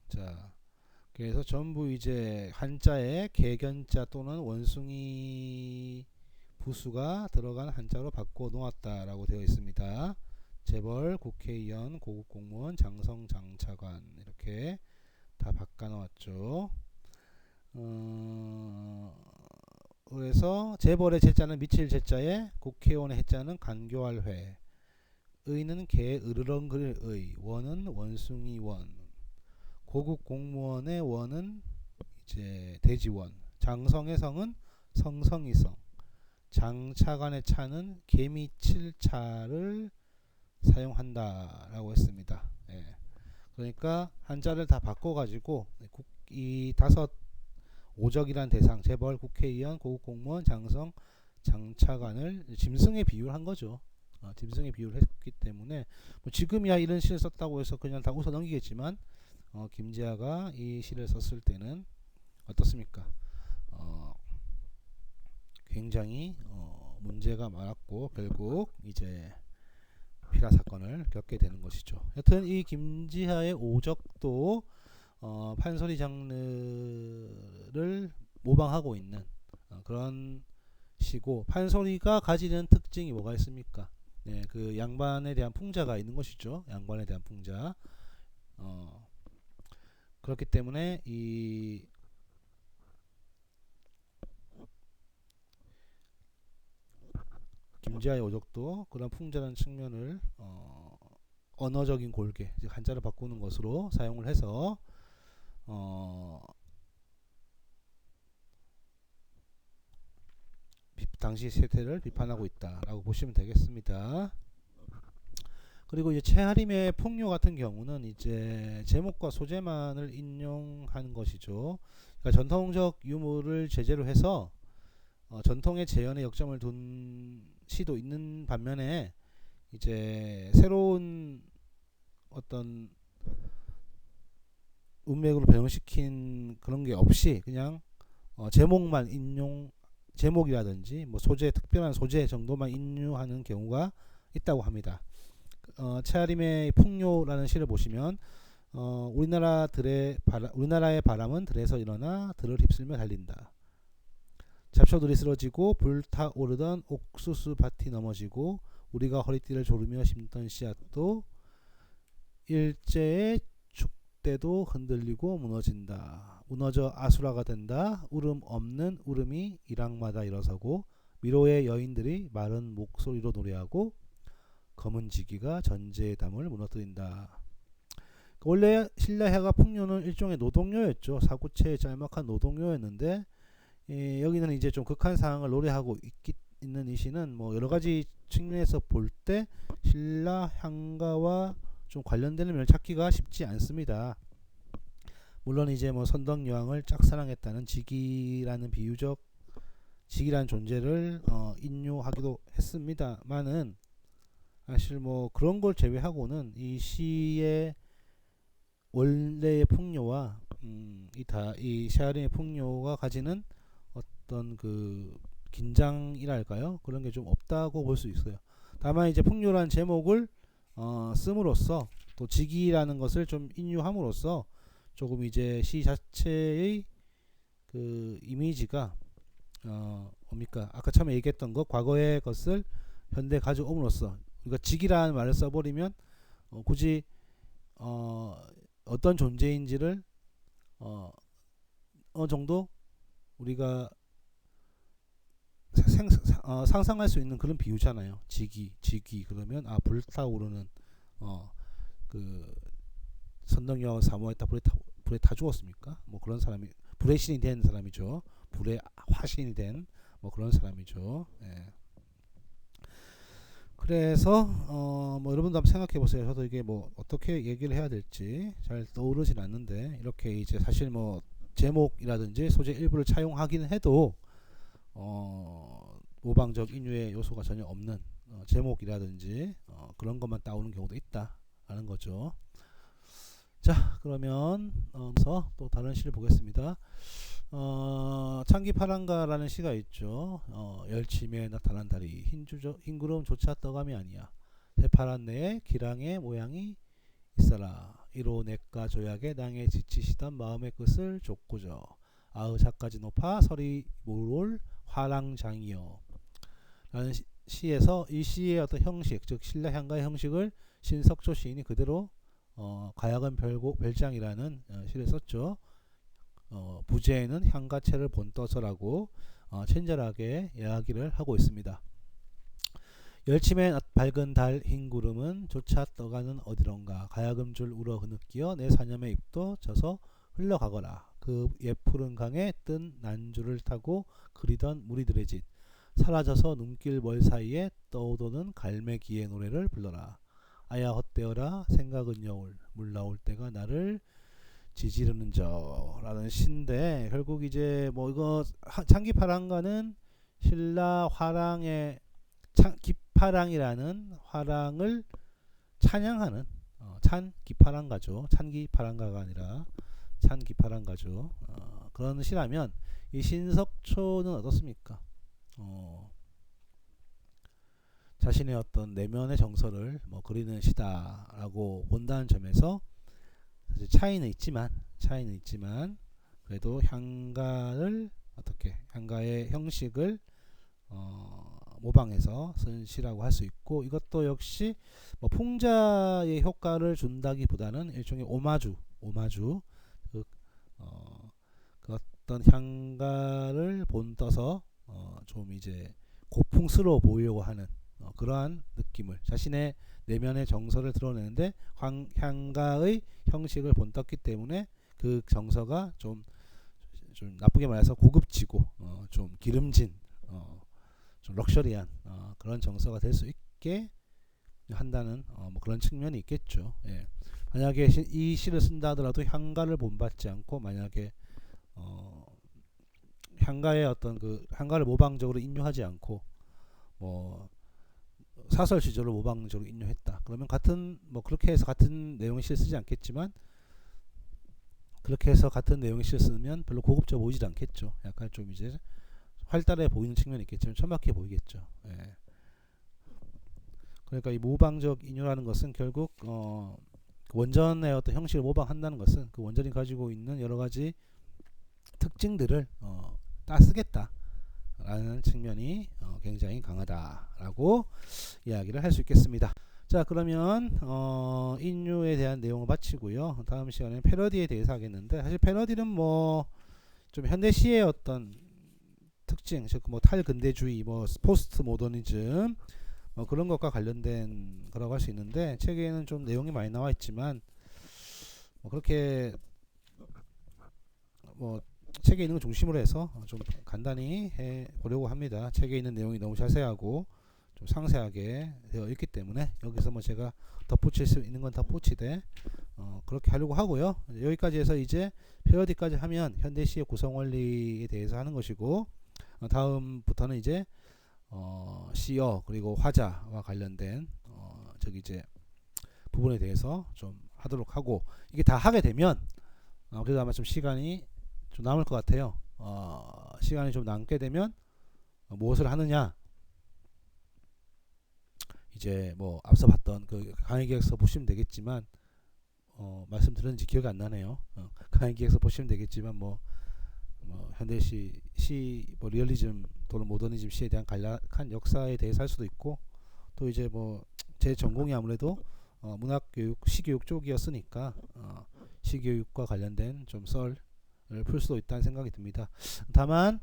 자, 그래서 전부 이제 한자에 개견자 또는 원숭이 부수가 들어간 한자로 바꿔 놓았다라고 되어 있습니다. 재벌, 국회의원, 고급 공무원, 장성, 장차관 이렇게 다 바꿔 놓았죠. 그래서 재벌의 제자는 미칠 제자에, 국회의원의 해자는 간교할 회, 의는 개 으르렁거릴 의, 원은 원숭이 원, 고급 공무원의 원은 이제 돼지원, 장성의 성은 성성이성, 장차관의 차는 개미칠 차를 사용한다라고 했습니다. 예. 그러니까 한자를 다 바꿔가지고 이 다섯 오적이란 대상, 재벌, 국회의원, 고급 공무원, 장성, 장차관을 짐승에 비유한 거죠. 짐승에 비유를 했기 때문에 뭐 지금이야 이런 시를 썼다고 해서 그냥 다 웃어 넘기겠지만 김지아가 이 시를 썼을 때는 어떻습니까? 굉장히 문제가 많았고 결국 이제 필화 사건을 겪게 되는 것이죠. 여튼 이 김지하의 오적도 판소리 장르를 모방하고 있는 그런 시고, 판소리가 가지는 특징이 뭐가 있습니까? 네, 그 양반에 대한 풍자가 있는 것이죠. 양반에 대한 풍자. 그렇기 때문에 이 김지아의 오적도 그런 풍자라는 측면을 언어적인 골개, 즉 한자를 바꾸는 것으로 사용을 해서 당시 세태를 비판하고 있다라고 보시면 되겠습니다. 그리고 이제 최하림의 풍요 같은 경우는 이제 제목과 소재만을 인용한 것이죠. 그러니까 전통적 유물을 제재로 해서 전통의 재현에 역점을 둔 시도 있는 반면에 이제 새로운 어떤 문맥으로 변형시킨 그런 게 없이 그냥 제목만 인용, 제목이라든지 뭐 소재, 특별한 소재 정도만 인용하는 경우가 있다고 합니다. 채아림의 풍요라는 시를 보시면 우리나라의 바람은 들에서 일어나 들을 휩쓸며 달린다. 잡초들이 쓰러지고 불타오르던 옥수수 밭이 넘어지고 우리가 허리띠를 조르며 심던 씨앗도 일제의 축대도 흔들리고 무너진다. 무너져 아수라가 된다. 울음 없는 울음이 일항마다 일어서고 미로의 여인들이 마른 목소리로 노래하고 검은지기가 전제의 담을 무너뜨린다. 원래 신라해가 풍요는 일종의 노동요였죠. 사구체의 짤막한 노동요였는데 여기는 이제 좀 극한 상황을 노래하고 있는 이 시는 뭐 여러 가지 측면에서 볼 때 신라 향가와 좀 관련되는 면을 찾기가 쉽지 않습니다. 물론 이제 뭐 선덕여왕을 짝사랑했다는 직이라는 직이라는 존재를 인용하기도 했습니다만은 사실 뭐 그런 걸 제외하고는 이 시의 원래의 풍요와 이 샤아림의 풍요가 가지는 어떤 그 긴장이랄까요? 그런 게 좀 없다고 볼 수 있어요. 다만 이제 풍요라는 제목을 씀으로써 또 직이라는 것을 좀 인유함으로써 조금 이제 시 자체의 그 이미지가 뭡니까? 아까 처음에 얘기했던 것, 과거의 것을 현대에 가져옴으로써 우리가 직이라는 말을 써버리면 굳이 어떤 존재인지를 어느 정도 우리가 상상할 수 있는 그런 비유잖아요. 직이 그러면 불타오르는 그 선덕여왕을 사모했다 불에 타 죽었습니까? 뭐 그런 사람이 불의 신이 된 사람이죠. 불의 화신이 된 뭐 그런 사람이죠. 예. 그래서 뭐 여러분도 한번 생각해 보세요. 저도 이게 뭐 어떻게 얘기를 해야 될지 잘 떠오르진 않는데 이렇게 이제 사실 뭐 제목이라든지 소재 일부를 차용하긴 해도 모방적 인유의 요소가 전혀 없는 제목이라든지 그런 것만 따오는 경우도 있다라는 거죠. 자, 그러면 또 다른 시를 보겠습니다. 창기파랑가라는 시가 있죠. 열침에 나타난 달이 흰구름 조차 떠감이 아니야. 새파란 내에 기랑의 모양이 있어라. 이로 내가 조약에 낭에 지치시던 마음의 끝을 족구져. 아으 자까지 높아 서리 모를 화랑장이여. 라는 시에서 이 시의 어떤 형식, 즉 신라 향가의 형식을 신석조 시인이 그대로 가야금 별장이라는 시를 썼죠. 부제에는 향가채를 본떠서라고 친절하게 이야기를 하고 있습니다. 열침에 밝은 달 흰 구름은 조차 떠가는 어디론가 가야금줄 울어 흐느끼어 내 사념의 입도 져서 흘러가거라. 그 예푸른 강에 뜬 난주를 타고 그리던 무리들의 짓 사라져서 눈길 멀 사이에 떠오르는 갈매기의 노래를 불러라. 아야 헛되어라 생각은 여울 물 나올 때가 나를 지지르는 저라는 시인데 결국 이제 뭐 이거 창기파랑가는 신라 화랑의 기파랑이라는 화랑을 찬양하는 찬기파랑가죠. 찬기파랑가가 아니라 찬기파랑가죠. 그런 시라면 이 신석초는 어떻습니까? 자신의 어떤 내면의 정서를 뭐 그리는 시다라고 본다는 점에서 사실 차이는 있지만 그래도 향가의 형식을 모방해서 쓴 시라고 할 수 있고 이것도 역시 뭐 풍자의 효과를 준다기보다는 일종의 오마주 그 어떤 향가를 본떠서 좀 이제 고풍스러워 보이려고 하는 그러한 느낌을 자신의 내면의 정서를 드러내는데 향가의 형식을 본떴기 때문에 그 정서가 좀 나쁘게 말해서 고급지고 좀 기름진 좀 럭셔리한 그런 정서가 될 수 있게 한다는 뭐 그런 측면이 있겠죠. 예. 만약에 이 시를 쓴다 하더라도 향가를 본받지 않고 만약에 향가의 어떤 그 향가를 모방적으로 인용하지 않고 뭐 사설 시조를 모방적으로 인용했다. 그러면 같은 뭐 그렇게 해서 같은 내용의 시를 쓰지 않겠지만 그렇게 해서 같은 내용의 시를 쓰면 별로 고급져 보이질 않겠죠. 약간 좀 이제 활달해 보이는 측면이 있겠지만 천박해 보이겠죠. 예. 그러니까 이 모방적 인용이라는 것은 결국 원전의 어떤 형식을 모방한다는 것은 그 원전이 가지고 있는 여러 가지 특징들을 따쓰겠다라는 측면이 굉장히 강하다라고 이야기를 할 수 있겠습니다. 자, 그러면 인류에 대한 내용을 마치고요. 다음 시간에 패러디에 대해서 하겠는데, 사실 패러디는 뭐 좀 현대시의 어떤 특징, 즉 뭐 탈근대주의, 뭐 포스트 모더니즘 그런 것과 관련된 거라고 할 수 있는데, 책에는 좀 내용이 많이 나와 있지만 뭐 그렇게 뭐 책에 있는 걸 중심으로 해서 좀 간단히 해 보려고 합니다. 책에 있는 내용이 너무 자세하고 좀 상세하게 되어 있기 때문에 여기서 뭐 제가 덧붙일 수 있는 건 덧붙이되 그렇게 하려고 하고요. 여기까지 해서 이제 패러디까지 하면 현대시의 구성 원리에 대해서 하는 것이고, 다음부터는 이제 시어 그리고 화자와 관련된 저기 이제 부분에 대해서 좀 하도록 하고, 이게 다 하게 되면 그래도 아마 좀 시간이 좀 남을 것 같아요. 시간이 좀 남게 되면 무엇을 하느냐, 이제 뭐 앞서 봤던 그 강의계획서 보시면 되겠지만 말씀드렸는지 기억이 안 나네요. 강의계획서 보시면 되겠지만 뭐 현대시 뭐 리얼리즘 또는 모더니즘 시에 대한 간략한 역사에 대해서 할 수도 있고, 또 이제 뭐 제 전공이 아무래도 문학교육 시교육 쪽이었으니까 시교육과 관련된 좀 썰을 풀 수도 있다는 생각이 듭니다. 다만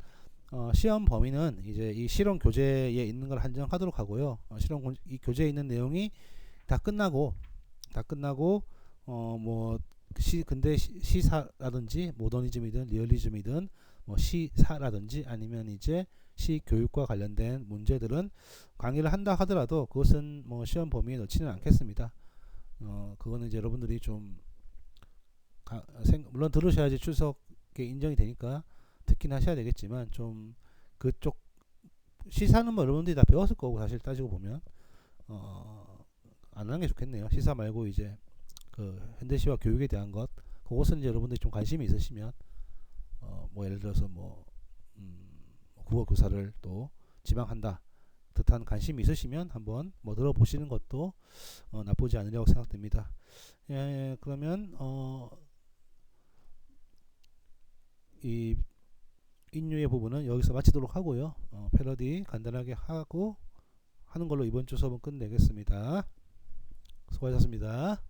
시험 범위는 이제 이 실용 교재에 있는 걸 한정하도록 하고요. 이 교재에 있는 내용이 다 끝나고 뭐 근대 시사라든지 모더니즘이든 리얼리즘이든 뭐 시사라든지 아니면 이제 시 교육과 관련된 문제들은 강의를 한다 하더라도 그것은 뭐 시험 범위에 넣지는 않겠습니다. 그거는 이제 여러분들이 좀 물론 들으셔야지 출석에 인정이 되니까 듣긴 하셔야 되겠지만, 좀 그쪽 시사는 뭐 여러분들이 다 배웠을 거고, 사실 따지고 보면 안 하는 게 좋겠네요. 시사 말고 이제 그 현대시와 교육에 대한 것, 그것은 이제 여러분들이 좀 관심이 있으시면 뭐 예를 들어서 뭐 국어 교사를 또 지망한다 듯한 관심이 있으시면 한번 뭐 들어보시는 것도 나쁘지 않으려고 생각됩니다. 예, 그러면 이 인류의 부분은 여기서 마치도록 하고요. 패러디 간단하게 하고 하는 걸로 이번 주 수업은 끝내겠습니다. 수고하셨습니다.